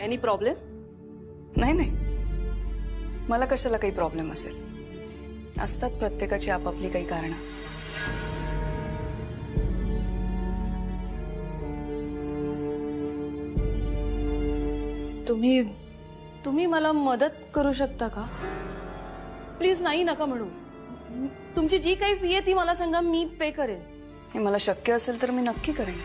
Any problem? नाही नाही, मला कशाला काही प्रॉब्लेम असेल. असतात प्रत्येकाची आपापली काही कारणं. तुम्ही मला मदत करू शकता का? प्लीज. नाही, नका म्हणू. तुमची जी काही फी आहे ती मला सांगा, मी पे करेन. हे मला शक्य असेल तर मी नक्की करेन.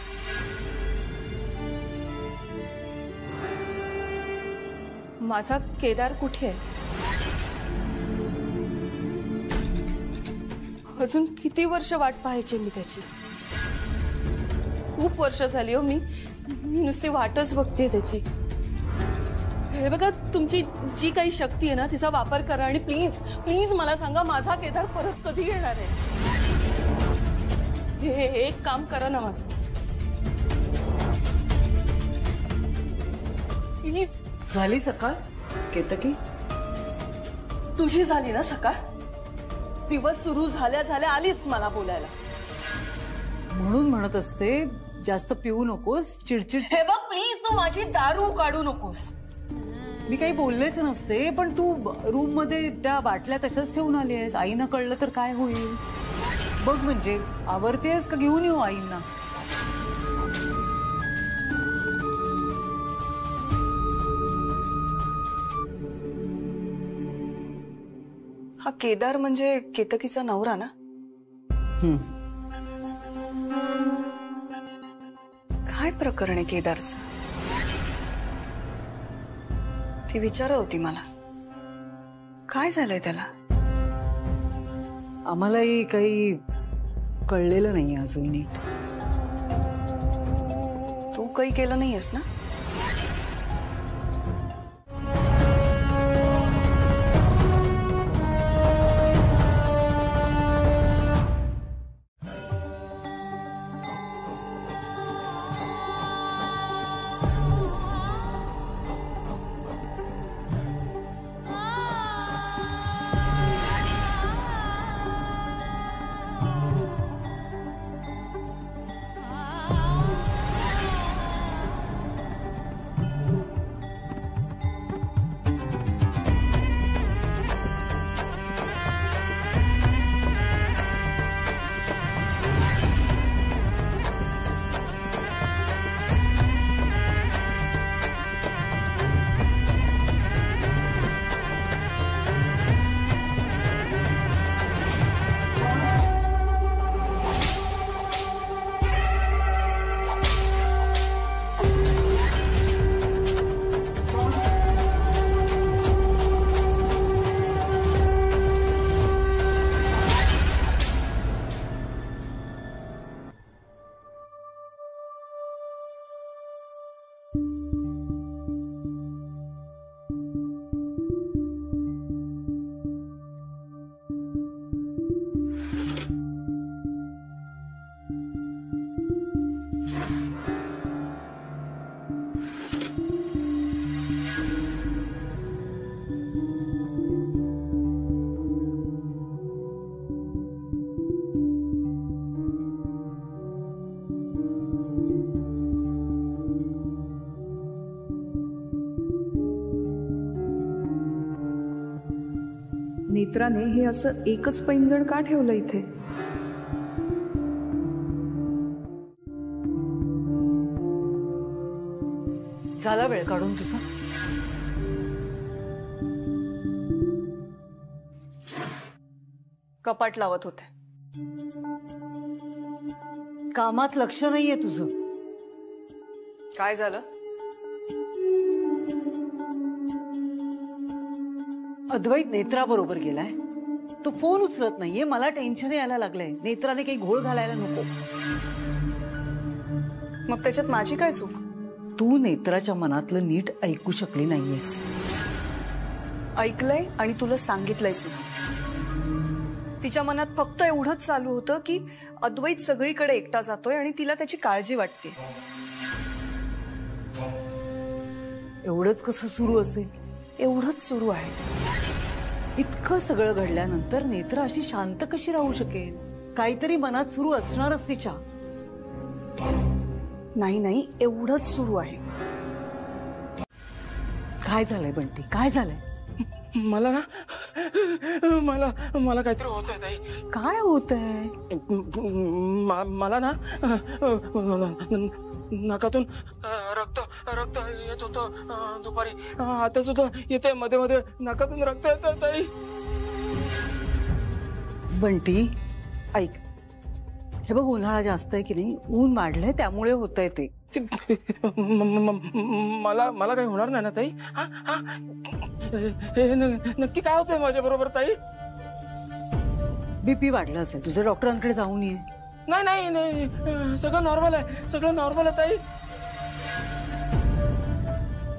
माझा केदार कुठे आहे? अजून किती वर्ष वाट पाहायची मी त्याची? खूप वर्ष झाली हो. मी नुसती वाटच बघतेय त्याची. हे बघा, तुमची जी काही शक्ती आहे ना तिचा वापर करा आणि प्लीज प्लीज मला सांगा, माझा केदार परत कधी येणार आहे? हे एक काम करा ना माझं, प्लीज. झाली सकाळ केतकी? तुझी झाली ना सकाळ? दिवस सुरू झाल्या झाल्या आलीस मला बोलायला. म्हणून म्हणत असते जास्त पिऊ नकोस, चिडचिड. हे बघ प्लीज, तू माझी दारू काढू नकोस. मी काही बोललेच नसते, पण तू रूम मध्ये त्या बाटल्या तशाच ठेवून आली आहेस. आईना कळलं तर काय होईल? बघ म्हणजे आवरतेस का घेऊन येऊ आईंना? हा केदार म्हणजे केतकीचा नवरा ना? काय प्रकरण आहे केदारचं? ती विचारत होती मला, काय झालंय त्याला? आम्हालाही काही कळलेलं नाही अजून नीट. तू काही केलं नाहीयेस ना? नेत्राने हे असं एकच पैंजण का ठेवलं इथे? झाला वेळ काढून तुझा? कपाट लावत होते. कामात लक्ष नाहीये तुझं. काय झालं? अद्वैत नेत्राबरोबर गेलाय. तो फोन उचलत नाहीये. मला टेन्शन यायला लागलंय. नेत्राने काही घोळ घालायला नको. मग त्याच्यात माझी काय चूक? तू नेत्राच्या मनातलं नीट ऐकू शकली नाहीयेस. ऐकलंय आणि तुला सांगितलंय सुद्धा. तिच्या मनात फक्त एवढंच चालू होतं की अद्वैत सगळीकडे एकटा जातोय आणि तिला त्याची काळजी वाटते. एवढंच कसं सुरू असेल? एवढंच सुरू आहे. इतकं सगळं घडल्यानंतर नेत्रा अशी शांत कशी राहू शकेल? काहीतरी मनात सुरू असणारच तिच्या. नाही नाही, एवढंच सुरू आहे. काय झालंय बंटी? काय झालंय? मला ना मला काहीतरी होत आहे ताई. काय होत आहे? मला ना नाकातून रक्त रक्त येत होतं दुपारी. आता सुद्धा येते, मध्ये मध्ये नाकातून रक्त येत ताई. बंटी ऐक, हे बघ उन्हाळा जास्त आहे की नाही, ऊन वाढलंय त्यामुळे होत आहे ते. मला काही होणार नाही ना ताई? हे नक्की काय होतंय माझ्या बरोबर ताई? बीपी वाढलं असेल तुझ्या, डॉक्टरांकडे जाऊन ये. नाही नाही, सगळं नॉर्मल आहे, सगळं नॉर्मल आहे ताई.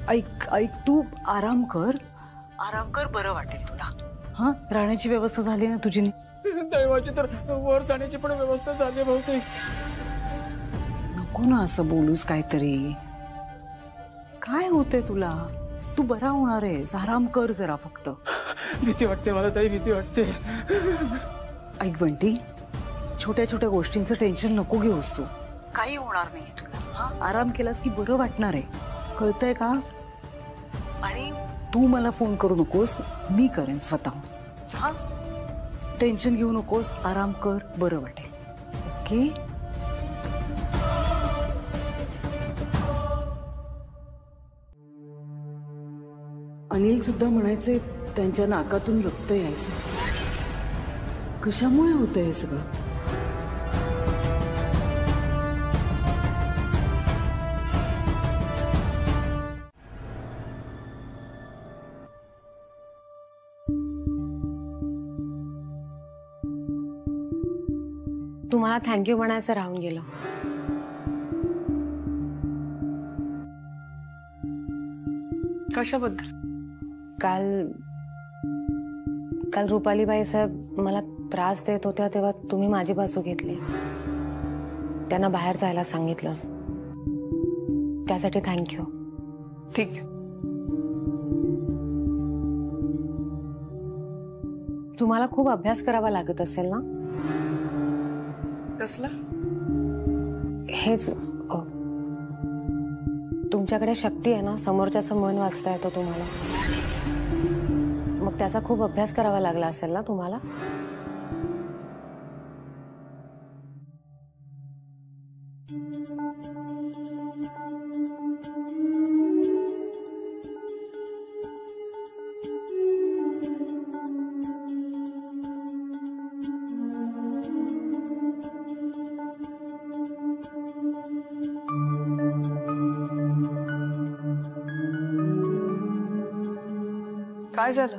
ऐक, ऐक ऐक, तू आराम कर बरं वाटेल तुला. हा, राहण्याची व्यवस्था झाली ना तुझी? दैवाची तर वर जाण्याची पण व्यवस्था झाली बहुतेक. नको ना असं बोलूस काहीतरी. काय होतंय तुला? तू बरा होणार आहेस, आराम कर जरा फक्त. भीती वाटते मला ताई, भीती वाटते. ऐक बंटी, छोट्या छोट्या गोष्टींचं टेन्शन नको घेऊस तू. काही होणार नाही तुला. हा, आराम केलास की बरं वाटणार आहे, कळतंय का? आणि तू मला फोन करू नकोस, मी करेन स्वतः. हा, टेन्शन घेऊ नकोस, आराम कर, बरं वाटेल. ओके? अनिल सुद्धा म्हणायचे त्यांच्या नाकातून रक्त यायचं. कशामुळे होतं हे सगळं? तुम्हाला थँक्यू म्हणायचं राहून गेलं. कशाबद्दल? काल रुपालीबाई साहेब मला त्रास देत होत्या तेव्हा तुम्ही माझी बाजू घेतली, त्यांना बाहेर जायला सांगितलं, त्यासाठी थँक्यू. ठीक. तुम्हाला खूप अभ्यास करावा लागत असेल ना? कसला? हेच तुमच्याकडे शक्ती आहे ना, समोरच्याचं मन वाचता येतं तुम्हाला. मग त्याचा खूप अभ्यास करावा लागला असेल ना तुम्हाला? काय झालं?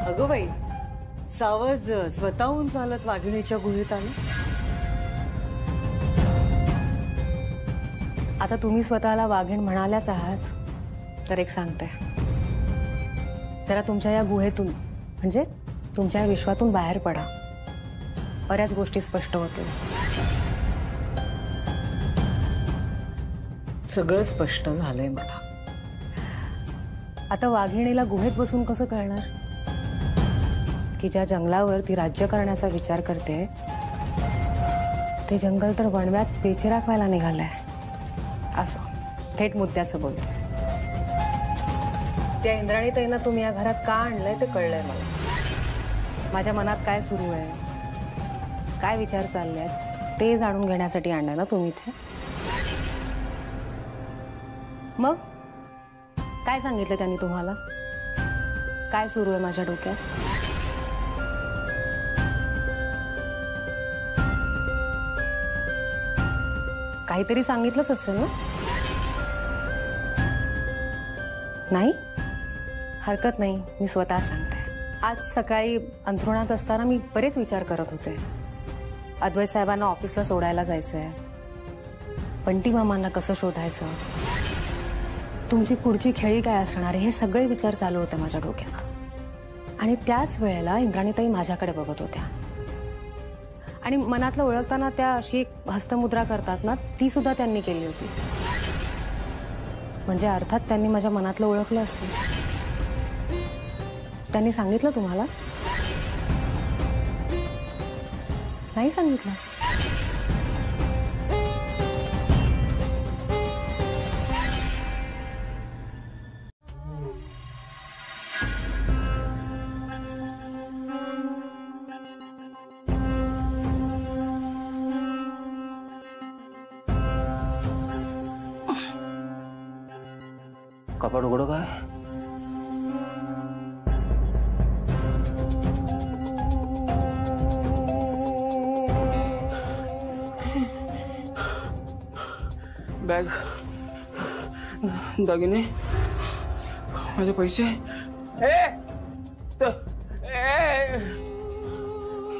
अगं बाई, सावज स्वतःहून चालत वाघिणीच्या गुहेत आलं. आता तुम्ही स्वतःला वाघीण म्हणाल्याच आहात, तर एक सांगते, जरा तुमच्या या गुहेतून म्हणजे तुमच्या विश्वातून बाहेर पडा, बऱ्याच गोष्टी स्पष्ट होतील. सगळं स्पष्ट झालंय मला. आता वाघिणीला गुहेत बसून कसं कळणार की ज्या जंगलावर ती राज्य करण्याचा विचार करते ते जंगल तर वणव्यात बेचिराख व्हायला निघालंय. असो, थेट मुद्द्याचं बोलते. त्या इंद्राणीताईंना तुम्ही या घरात का आणलंय ते कळलंय मला. माझ्या मनात काय सुरू आहे, काय विचार चालले आहेत ते जाणून घेण्यासाठी आणलं ना तुम्ही इथे. मग काय सांगितलं त्यांनी तुम्हाला? काय सुरू आहे माझ्या डोक्यात? काहीतरी सांगितलंच असेल ना? नाही, हरकत नाही, मी स्वतः सांगते. आज सकाळी अंथरुणात असताना मी बरेच विचार करत होते. अद्वैत साहेबांना ऑफिसला सोडायला जायचंय, बंटी मामांना कसं शोधायचं, तुमची पुढची खेळी काय असणार, हे सगळे विचार चालू होते माझ्या डोक्यात. आणि त्याच वेळेला इंद्राणीताई माझ्याकडे बघत होत्या आणि मनातलं ओळखताना त्या अशी एक हस्तमुद्रा करतात ना, ती सुद्धा त्यांनी केली होती. म्हणजे अर्थात त्यांनी माझ्या मनातलं ओळखलं असेल. त्यांनी सांगितलं तुम्हाला? नाही सांगितलं? कपाट उघडो काय? बॅग, दागिने, माझे पैसे.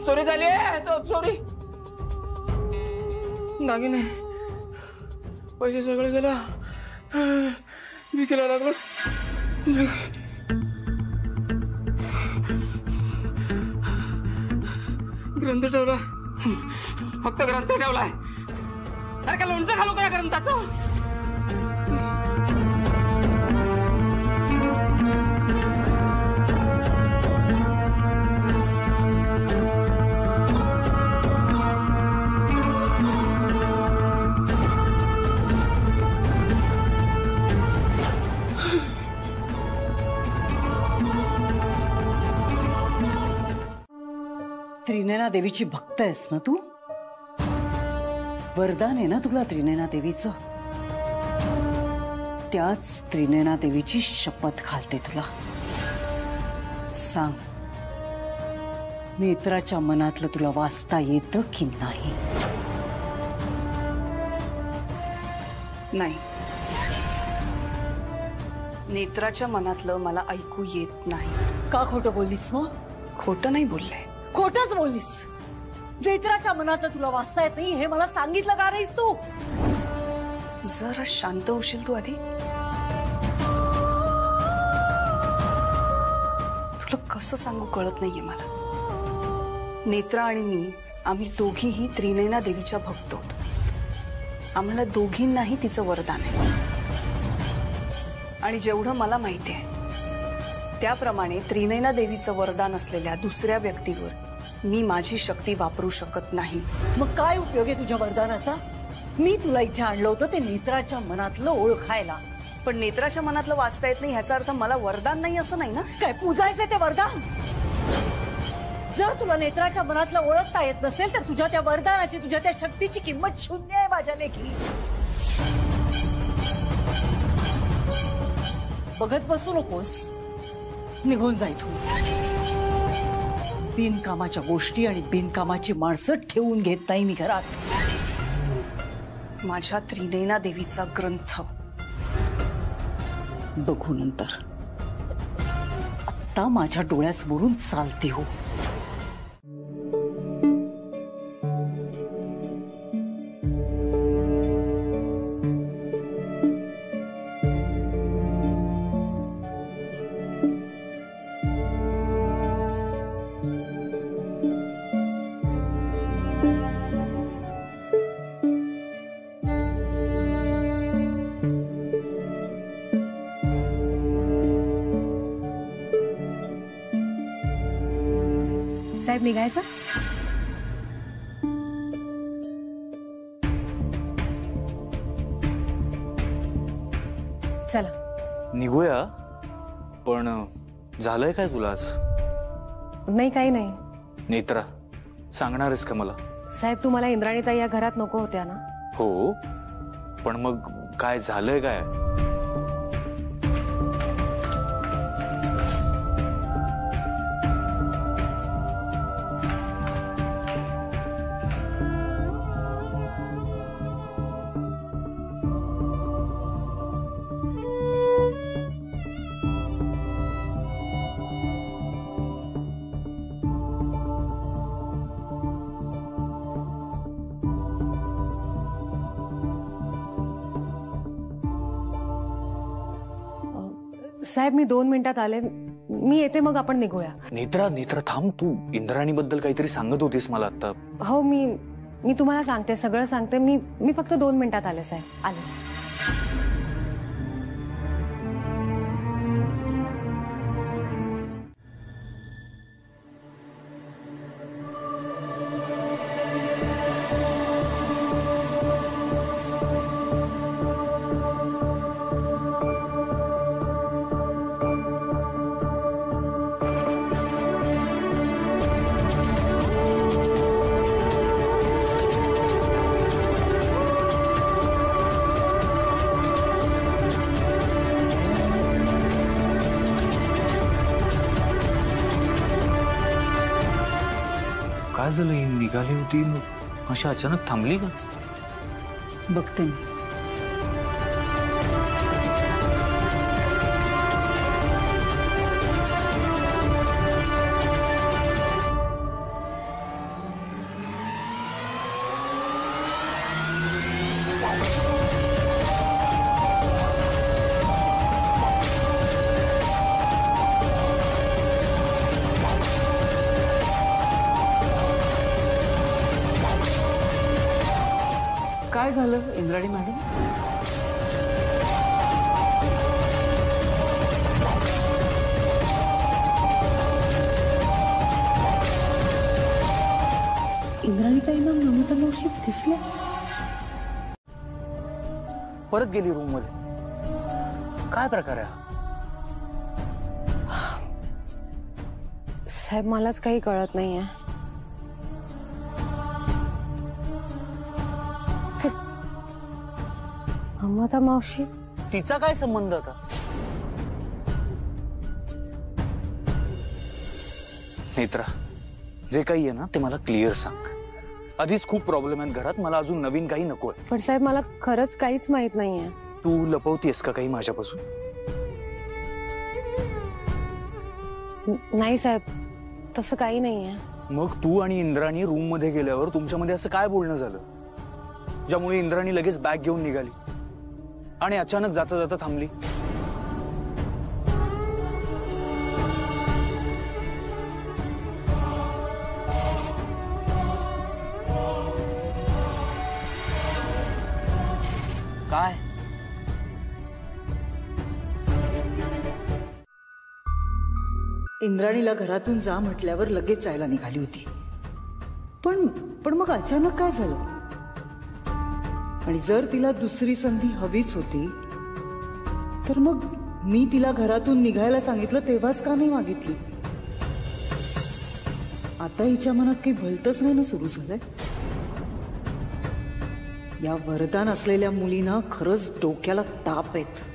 चोरी झाली आहे, चोरी. दागिने, पैसे सगळे गेला. विकेला लागलो. ग्रंथ ठेवला, फक्त ग्रंथ ठेवलाय. अरे का लोणचं घालू का ग्रंथाचं? त्रिनयना देवीची भक्त आहेस ना तू? वरदान आहे ना तुला त्रिनयना देवीचं? त्याच त्रिनयना देवीची शपथ घालते तुला. सांग, नेत्राच्या मनातलं तुला वाचता येतं की नाही? नाही, नेत्राच्या मनातलं मला ऐकू येत नाही. का खोटं बोललीस मग? खोटं नाही बोलले. खोटंच बोललीस. नेत्राच्या मनातलं तुला वाचता येत नाही हे मला सांगितलं का नाहीस तू? जरा शांत होशील तू आधी? तुला कसं सांगू कळत नाहीये मला. नेत्रा आणि मी, आम्ही दोघीही त्रिनयना देवीच्या भक्त होतो. आम्हाला दोघींनाही तिचं वरदान आहे. आणि जेवढं मला माहिती आहे त्याप्रमाणे त्रिनयना देवीचं वरदान असलेल्या दुसऱ्या व्यक्तीवर मी माझी शक्ती वापरू शकत नाही. मग काय उपयोग आहे तुझ्या वरदानाचा? मी तुला इथे आणलं होतं ते नेत्राच्या मनातलं ओळखायला. पण नेत्राच्या मनातलं वाचता येत नाही ह्याचा अर्थ मला वरदान नाही असं नाही ना? काय पूजायचं ते वरदान? जर तुला नेत्राच्या मनातलं ओळखता येत नसेल तर तुझ्या त्या वरदानाची, तुझ्या त्या शक्तीची किंमत शून्य आहे माझ्या लेखी. बघत बसू नकोस, निघून जा इथून. बिनकामाच्या गोष्टी आणि बिनकामाची माणसं ठेवून घेत नाही मी घरात. माझ्या त्रिनयना देवीचा ग्रंथ बघू नंतर. आत्ता माझ्या डोळ्यासमोरून चालते हो. साहेब निघायचं? चला निघूया. पण झालंय काय तुला आज? नाही, काही नाही. नेत्रा, सांगणारच का मला? साहेब, तुम्हाला इंद्राणीताई या घरात नको होत्या ना? हो, पण मग काय झालंय काय? साहेब, मी 2 मिनिटात आले. मी येते, मग आपण निघूया. नेत्रा, नेत्रा थांब. तू इंद्राणी बद्दल काहीतरी सांगत होतीस मला आता. हो, मी तुम्हाला सांगते, सगळं सांगते. मी फक्त 2 मिनिटात आले साहेब. आलेच. काय झालं? निघाली होती, अशी अचानक थांबली का? बघते मी. काय झालं इंद्राणी मॅडम? इंद्राणीताईंना ममता मावशी दिसल्या. परत गेली रूम मध्ये. काय प्रकार आहे? साहेब मलाच काही कळत नाहीये. ममता मावशी तिचा काय संबंध होता? नेत्रा, जे काही आहे ना ते मला क्लिअर सांग. आधीच खूप प्रॉब्लेम आहेत घरात, मला अजून नवीन काही नकोय. पण साहेब मला खरंच काहीच माहित नाहीये. तू लपवतीयस का काही माझ्यापासून? नाही साहेब, तसं काही नाहीये. मग तू आणि इंद्राणी रूम मध्ये गेल्यावर तुमच्यामध्ये असं काय बोलणं झालं ज्यामुळे इंद्राणी लगेच बॅग घेऊन निघाली आणि अचानक जाता जाता थांबली? काय? इंद्राणीला घरातून जा म्हटल्यावर लगेच जायला निघाली होती. पण मग अचानक काय झालं? आणि जर तिला दुसरी संधी हवीच होती तर मग मी तिला घरातून निघायला सांगितलं तेव्हाच का नाही मागितली? आता हिच्या मनात काही भलतच नाही ना सुरू झालंय? या वरदान असलेल्या मुलींना खरंच डोक्याला ताप आहेत.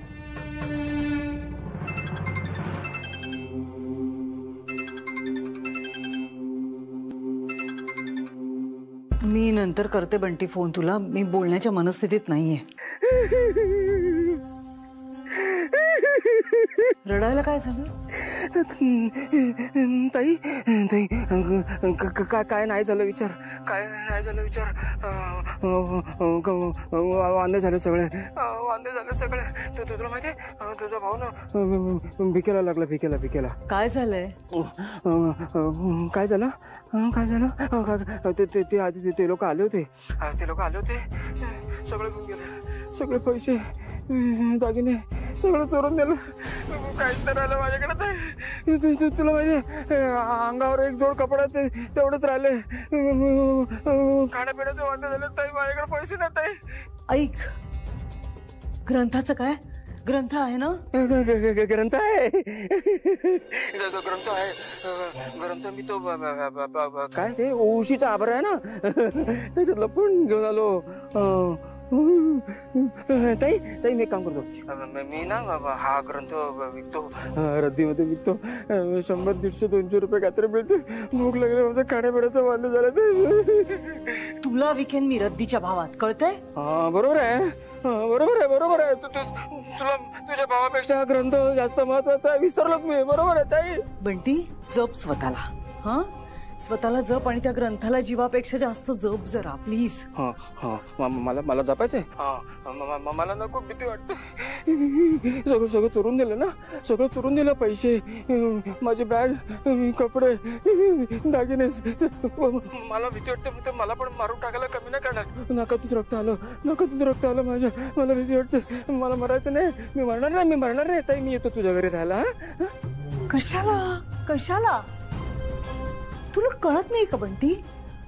मी नंतर करते बंटी फोन तुला. मी बोलण्याच्या मनस्थितीत नाहीये. रडायला काय झालं? ताई ताई काय नाही झालं विचार. काय नाही झालं विचार. वांदे झाले सगळे. वांदे झाले सगळे. तुला माहितीये तुझा भाऊ ना भिकेला लागला. भिकेला. काय झालंय? काय झालं? ते आधी ते लोक आले होते. सगळे घेऊन गेले. सगळे पैसे दागिने सगळं चोरून दिलं. काहीच नाही राहिलं माझ्याकडे. तुला माहिती अंगावर एक जोड कपडा तेवढंच राहिले. खाण्यापिण्याचं वांदे झाले ताई. माझ्याकडे पैसे नाही ताई. ऐक, ग्रंथाचं काय? ग्रंथ आहे ना? ग्रंथ आहे. ग्रंथ मी तो काय ते उशीचा आभार आहे ना त्याच्यात लपून घेऊन आलो. ताई मी एक काम करतो. मी ना हा ग्रंथ विकतो. रद्दीमध्ये विकतो. 100, 150, 200 रुपये काहीतरी मिळते. भूक लागले माझं खाण्यापिण्याचं वांदे झालं. तुला विकेन मी रद्दीच्या भावात, कळतंय? हा बरोबर आहे. तुला तुझ्या भावापेक्षा हा ग्रंथ जास्त महत्वाचा आहे. विसरलोच मी. बरोबर आहे ताई. बंटी जप स्वतःला. हा स्वतःला जप आणि त्या ग्रंथाला जीवापेक्षा जास्त जप जरा प्लीज. मला जपायचंय. मला ना खूप भीती वाटते. सगळं चोरून दिलं ना. सगळं चोरून दिलं. पैसे, माझी बॅग, कपडे, दागिने. मला भीती वाटते. मला पण मारून टाकायला कमी नाही करणार. नाकातून रक्त आलं माझ्या. मला भीती वाटते. मला मरायचं नाही. मी मरणार नाही ताई. मी येतो तुझ्या घरी राहायला. कशाला? तुला कळत नाही का बंटी?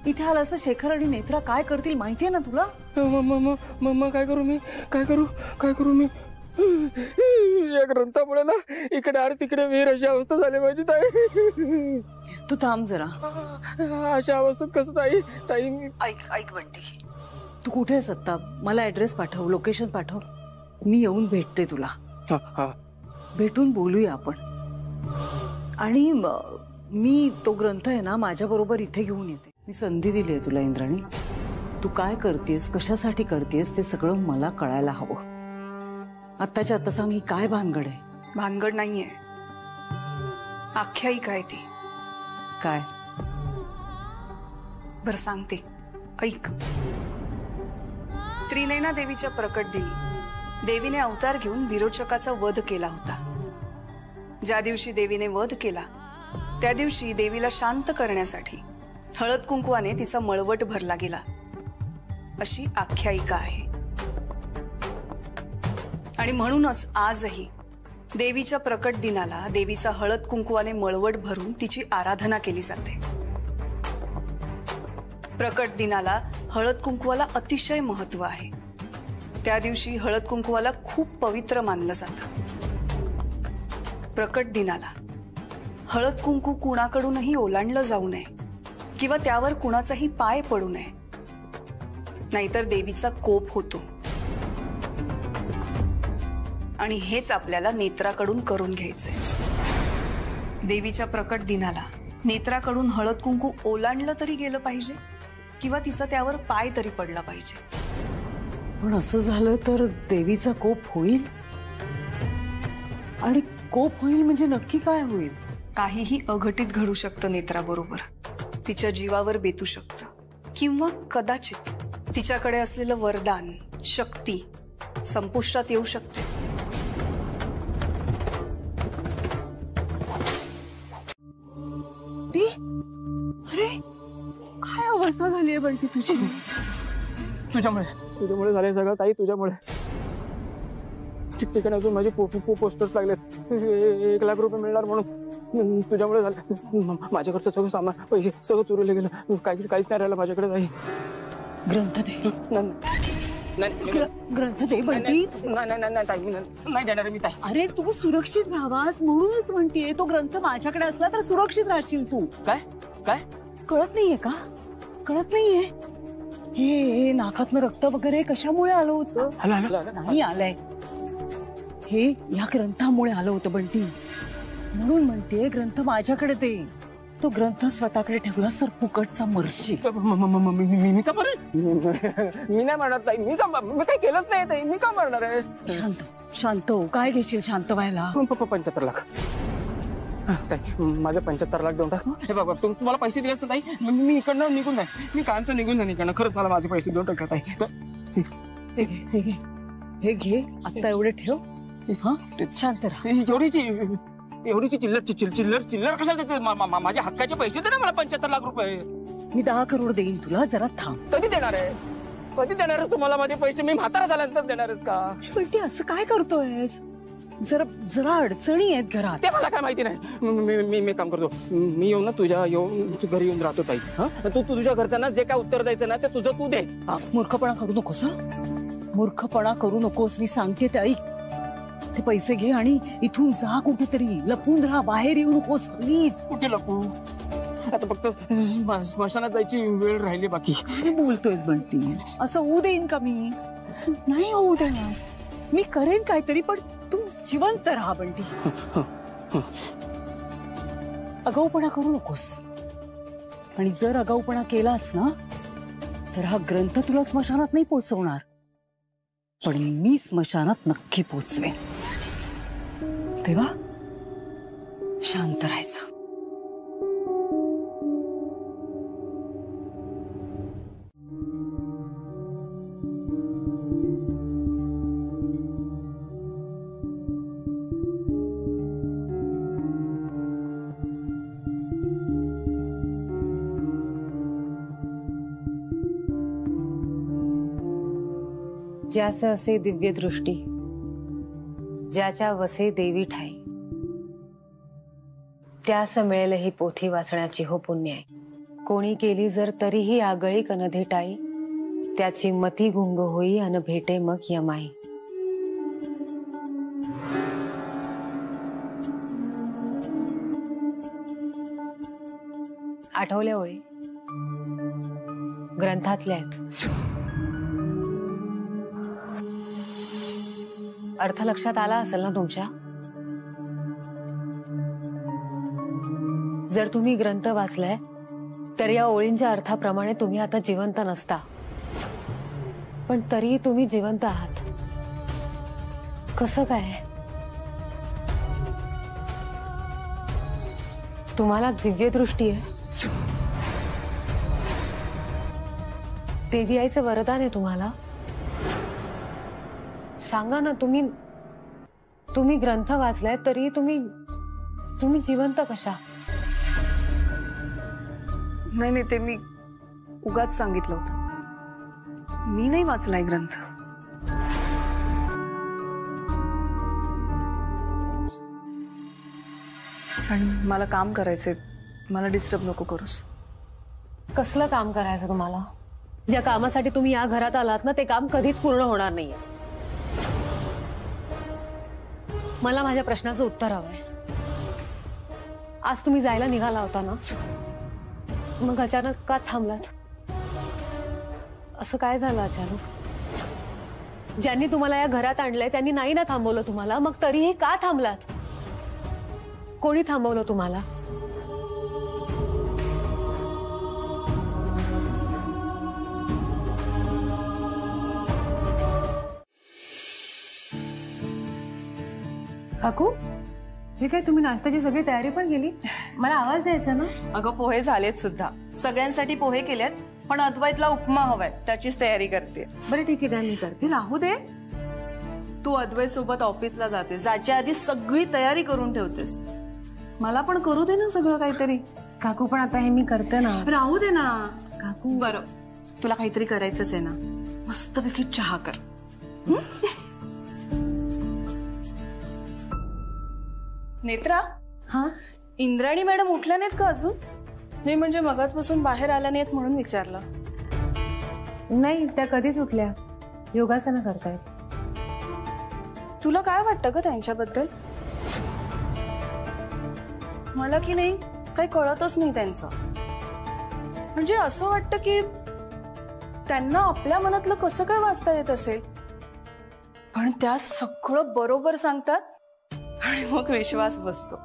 इथे आला असं शेखर आणि नेत्रा काय करतील माहितीये ना तुला? मम्मा काय करू मी? या ग्रंथामुळे ना इकडे आर तिकडे विहीर अशी अवस्था झाली माझी ताई. तू थांब जरा. अशा अवस्थेत कसं ताई मी. ऐक बंटी, तू कुठे आहेस आता? मला ऍड्रेस पाठव, लोकेशन पाठव. मी येऊन भेटते तुला. भेटून बोलूया आपण. आणि मी तो ग्रंथ आहे ना माझ्या बरोबर इथे घेऊन येते. मी संधी दिली आहे तुला इंद्राणी. तू काय करतेस, कशासाठी करतेस ते सगळं मला कळायला हवं. आत्ताच्या आता सांग, ही काय भानगड आहे? भानगड नाहीये, आख्यायिका आहे ती. काय? बरं सांगते, ऐक. त्रिनयना देवीच्या प्रकट दिनी देवीने अवतार घेऊन विरोचकाचा वध केला होता. ज्या दिवशी देवीने वध केला त्या दिवशी देवीला शांत करण्यासाठी हळद कुंकवाने तिचा मळवट भरला गेला. अशी आख्यायिका आहे. आणि म्हणूनच आजही देवीच्या प्रकट दिनाला देवीचा हळद कुंकवाने मळवट भरून तिची आराधना केली जाते. प्रकट दिनाला हळद कुंकवाला अतिशय महत्व आहे. त्या दिवशी हळद कुंकवाला खूप पवित्र मानलं जातं. प्रकट दिनाला हळद कुंकू कुणाकडूनही ओलांडलं जाऊ नये किंवा त्यावर कुणाचाही पाय पडू नये, नाहीतर देवीचा कोप होतो. आणि हेच आपल्याला नेत्राकडून करून घ्यायचंय. देवीच्या प्रकट दिनाला नेत्राकडून हळद कुंकू ओलांडलं तरी गेलं पाहिजे किंवा तिचा त्यावर पाय तरी पडला पाहिजे. पण असं झालं तर देवीचा कोप होईल. आणि कोप होईल म्हणजे नक्की काय होईल? काहीही अघटित घडू शकतं नेत्राबरोबर. तिच्या जीवावर बेतू शकतं किंवा कदाचित तिच्याकडे असलेलं वरदान, शक्ती संपुष्टात येऊ शकते. अरे काय अवस्था झाली आहे बंटी तुझी? तुझ्यामुळे झाले सगळं ताई, तुझ्यामुळे. ठिकठिकाणी अजून माझे पोस्टर्स लागलेत. 1 लाख रुपये मिळणार म्हणून तुझ्यामुळे झालं. माझ्याकडचं सगळं सामान, पैसे सगळं चोरीला गेलं. काहीच नाही राहिलं माझ्याकडे. ताई ग्रंथ दे. ग्रंथ दे बंटी. नाही देणार मी ताई. अरे तू सुरक्षित राहावास म्हणूनच म्हणतीये. तो ग्रंथ माझ्याकडे असला तर सुरक्षित राहशील तू. काय काय कळत नाहीये का? कळत नाहीये? हे नाकातनं रक्त वगैरे कशामुळे आलं होतं? नाही आलंय. हे या ग्रंथामुळे आलं होतं बंटी. म्हणून म्हणते ग्रंथ माझ्याकडे दे. तो ग्रंथ स्वतःकडे ठेवलास तर फुकटचा मरशी. मी का मरेल? मी नाही म्हणत ताई. मी काही केलंच नाही ताई. मी का मरणार आहे? शांत हो. काय घेशील शांत व्हायला? 75 लाख. ताई माझं 75 लाख देऊन टाक. हे बाबा तुम्हाला पैसे दिले असते ताई, मी इकडनं निघून नाही. मी कामचं निघून नाही इकडनं. खरंच मला माझे पैसे देऊन टाका ताई. हे घे. आता एवढे ठेव. हा शांत राहा. एवढीची चिल्लर कशाला देते? माझ्या हक्काचे पैसे दे ना मला. 75 लाख रुपये. मी 10 करोड देईन तुला. जरा थांब. कधी देणार आहे? कधी देणार आहेस तुम्हाला माझे पैसे? मी म्हातारा झाल्यानंतर देणार आहेस का? पण ते असं काय करतोयस? जरा अडचणी आहेत घरात. ते मला काय माहिती नाही. मी काम करतो. मी येऊन ना येऊन घरी येऊन राहतो ताई. तू तुझ्या घरच्यांना जे काय उत्तर द्यायचं ना ते तुझं तू दे. मूर्खपणा करू नकोस. मूर्खपणा करू नकोस. मी सांगते ते ऐक. ते पैसे घे आणि इथून जा कुठेतरी. लपून राहा. बाहेर येऊ नकोस प्लीज. कुठे लपू? आता फक्त स्मशानात जायची वेळ राहिली बाकी. काय बोलतोयस बंटी? असं होऊ देईन का मी? नाही होऊ देणार. मी करेन काहीतरी. पण तू जिवंत राहा बंटी. आगाऊपणा करू नकोस. आणि जर आगाऊपणा केलास ना तर हा ग्रंथ तुला स्मशानात नाही पोहोचवणार, पण मी स्मशानात नक्की पोहोचवेन. तेव्हा शांत राहायचं. ज्यास असे दिव्य दृष्टी, ज्याच्या वसे देवी ठाई, त्यास मिळेल ही पोथी वाचण्याची हो पुण्य आहे. कोणी केली जर तरीही आगळी कनधी टाई, त्याची मती गुंग होई अन भेटे मग यमाई. आठवल्या ओळी ग्रंथातल्या आहेत. अर्थ लक्षात आला असेल ना तुमच्या? जर तुम्ही ग्रंथ वाचलाय तर या ओळींच्या अर्थाप्रमाणे तुम्ही आता जिवंत नसता, पण तरीही तुम्ही जिवंत आहात. कसं काय? तुम्हाला दिव्य दृष्टी आहे. देवी आईचं वरदान आहे तुम्हाला. सांगा ना, तुम्ही ग्रंथ वाचलाय तरी तुम्ही जिवंत कशा? नाही ते मी उगाच सांगितलं होतं. मी नाही वाचलाय ग्रंथ. आणि मला काम करायचंय, मला डिस्टर्ब नको करूस. कसलं काम करायचं तुम्हाला? ज्या कामासाठी तुम्ही या घरात आलात ना, ते काम कधीच पूर्ण होणार नाहीये. मला माझ्या प्रश्नाचं उत्तर हवंय. आज तुम्ही जायला निघाला होता ना, मग अचानक का थांबलात? असं काय झालं अचानक? ज्यांनी तुम्हाला या घरात आणलंय त्यांनी नाही ना थांबवलं तुम्हाला, मग तरीही का थांबलात? कोणी थांबवलं तुम्हाला? काकू, हे काय तुम्ही नाश्त्याची सगळी तयारी पण केली? मला आवाज द्यायचा ना. अगं पोहे झालेत सुद्धा, सगळ्यांसाठी पोहे केलेत, पण अद्वैतला उपमा हवाय, त्याचीच तयारी करते. बरं ठीक आहे, द्या मी करते. हे राहू दे, तू अद्वैत सोबत ऑफिसला जाते, जायच्या आधी सगळी तयारी करून ठेवतेस. मला पण करू दे ना सगळं काहीतरी. काकू पण आता हे मी करते ना. राहू दे ना काकू. बरं, तुला काहीतरी करायचंच आहे ना, मस्तपैकी चहा कर. नेत्रा, हा, इंद्राणी मॅडम उठल्या नाहीत का अजून? नाही म्हणजे मगातपासून बाहेर आल्या नाहीत म्हणून विचारलं. नाही, त्या कधीच उठल्या, योगासनं करतायत. तुला काय वाटतं ग त्यांच्याबद्दल? मला की नाही काही कळतच नाही त्यांचं. म्हणजे असं वाटतं की त्यांना आपल्या मनातलं कसं काय वाचता येत असेल, पण त्या सगळं बरोबर सांगतात आणि मग विश्वास बसतो.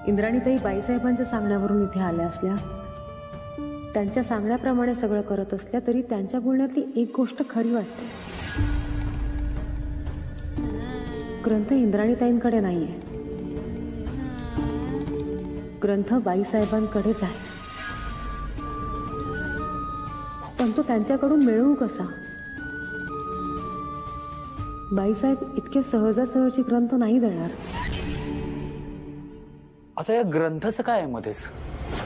इंद्राणीताई बाईसाहेबांच्या सांगण्यावरून इथे आल्या असल्या, त्यांच्या सांगण्याप्रमाणे सगळं करत असल्या तरी त्यांच्या बोलण्यातली एक गोष्ट खरी वाटते. ग्रंथ इंद्राणीताईंकडे नाहीये, ग्रंथ बाईसाहेबांकडेच आहे. पण तो त्यांच्याकडून मिळवू कसा? बाईसाहेब इतके सहजासहजी ग्रंथ नाही देणार. आता या ग्रंथाचं काय आहे मध्येच?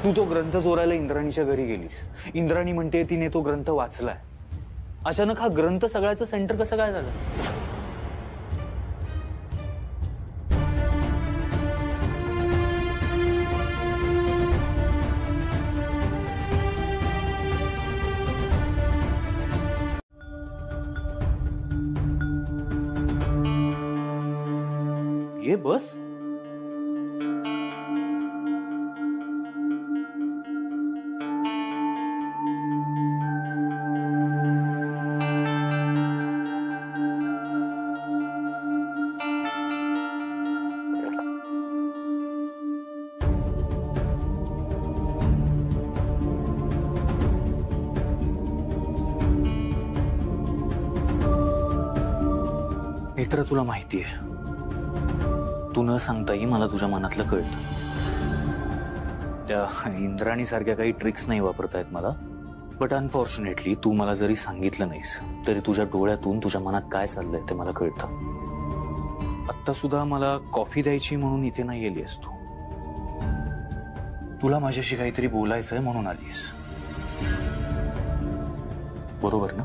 तू तो ग्रंथ चोरायला इंद्राणीच्या घरी गेलीस, इंद्राणी म्हणते तिने तो ग्रंथ वाचलाय. अचानक हा ग्रंथ सगळ्याचं सेंटर कसं काय झालं? ये बस. नेत्रा, तुला माहितीये, तू न सांगताही मला तुझ्या मनातलं कळतं. त्या इंद्राणी सारख्या काही ट्रिक्स नाही वापरतायत मला, बट अनफॉर्च्युनेटली तू मला जरी सांगितलं नाहीस तरी तुझ्या डोळ्यातून तुझ्या मनात काय चाललंय ते मला कळतं. आत्ता सुद्धा मला कॉफी द्यायची म्हणून इथे नाही गेलीस तू. तुला माझ्याशी काहीतरी बोलायचंय म्हणून आलीस, बरोबर ना?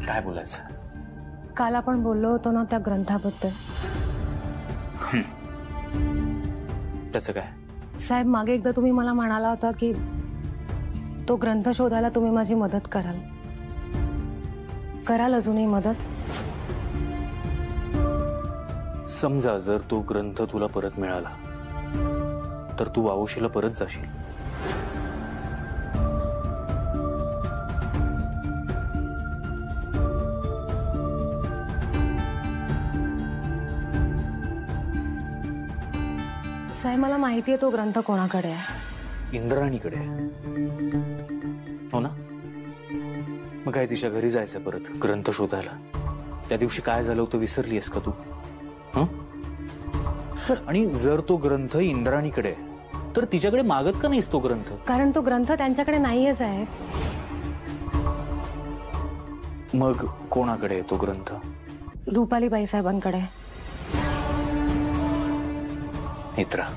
काय बोलायचं? काल आपण बोललो होतो ना त्या ग्रंथाबद्दल. त्याचं काय? साहेब, मागे एकदा तुम्ही मला म्हणाला होता की तो ग्रंथ शोधायला तुम्ही माझी मदत कराल. कराल अजूनही मदत? समजा जर तो ग्रंथ तुला परत मिळाला तर तू वावशीला परत जाशील. साहेब, मला माहितीये तो ग्रंथ कोणाकडे आहे. इंद्राणीकडे. हो ना? मग काय तिच्या घरी जायचं परत ग्रंथ शोधायला? त्या दिवशी काय झालं होतं विसरलीस का तू? आणि जर तो ग्रंथ इंद्राणीकडे तर तिच्याकडे मागत का नाहीस तो ग्रंथ? कारण तो ग्रंथ त्यांच्याकडे नाहीये साहेब. मग कोणाकडे आहे तो ग्रंथ? रुपालीबाई साहेबांकडे. नेत्रा,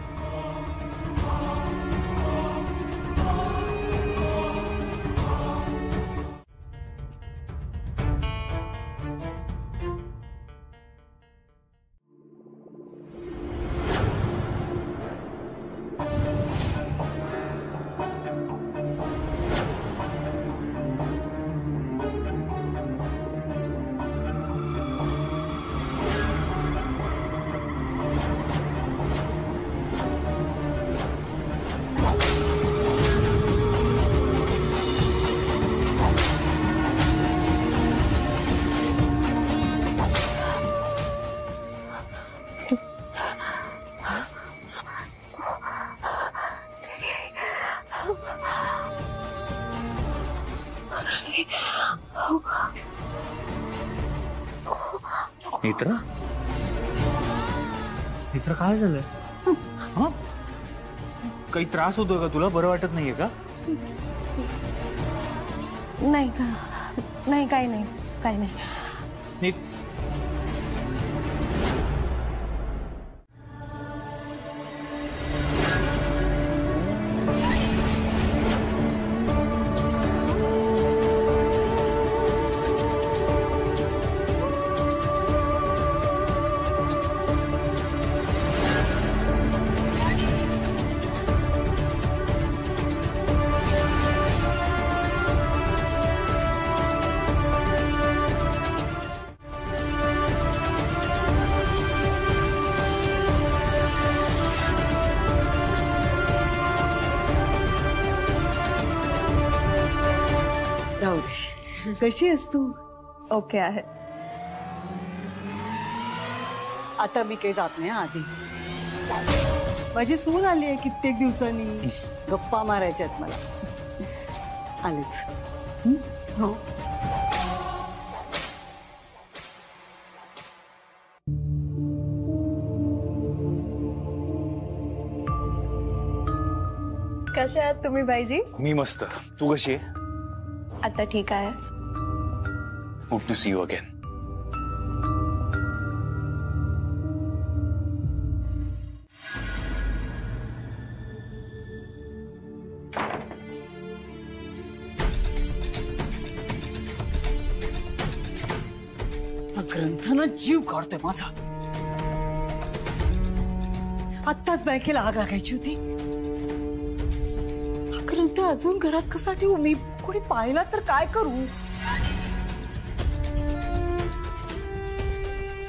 नेत्रा, नेत्रा काय झालंय? हा, काही त्रास होतोय का तुला? बरं वाटत नाहीये का? नाही का, नाही, काही नाही, काही नाही. कशी आहेस तू? ओके आहे. आता मी काही जात नाही आधी. माझी सून आली आहे कित्येक दिवसांनी. गप्पा मारायच्यात मला. आलेच. हो. कसे आहात तुम्ही बाईजी? मी मस्त. तू कशी आहे? आता ठीक आहे. Hope to see you again. ग्रंथानं जीव काढतोय माझा. आत्ताच बँकेला आग लागायची होती. हा ग्रंथ अजून घरात कसा ठेवू मी? कोणी पाहिला तर काय करू?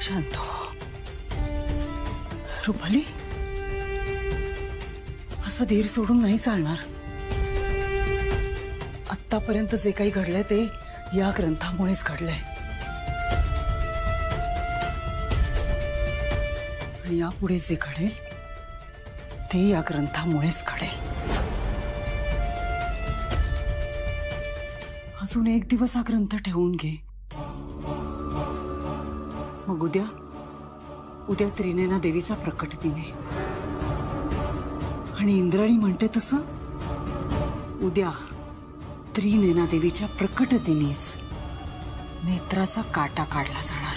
शांत हो. रुपाली, असा धीर सोडून नाही चालणार. आतापर्यंत जे काही घडलंय ते या ग्रंथामुळेच घडलंय. आणि यापुढे जे घडेल ते या ग्रंथामुळेच घडेल. अजून एक दिवस हा ग्रंथ ठेवून घे. मग उद्या त्रिनेना देवीचा प्रकट दिन आहे. आणि इंद्राणी म्हणते तसं उद्या त्रिनेना देवीच्या प्रकट दिनीच नेत्राचा काटा काढला जाणार.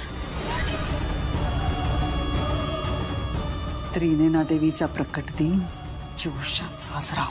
त्रिनेना देवीचा प्रकट दिन जोशात साजरा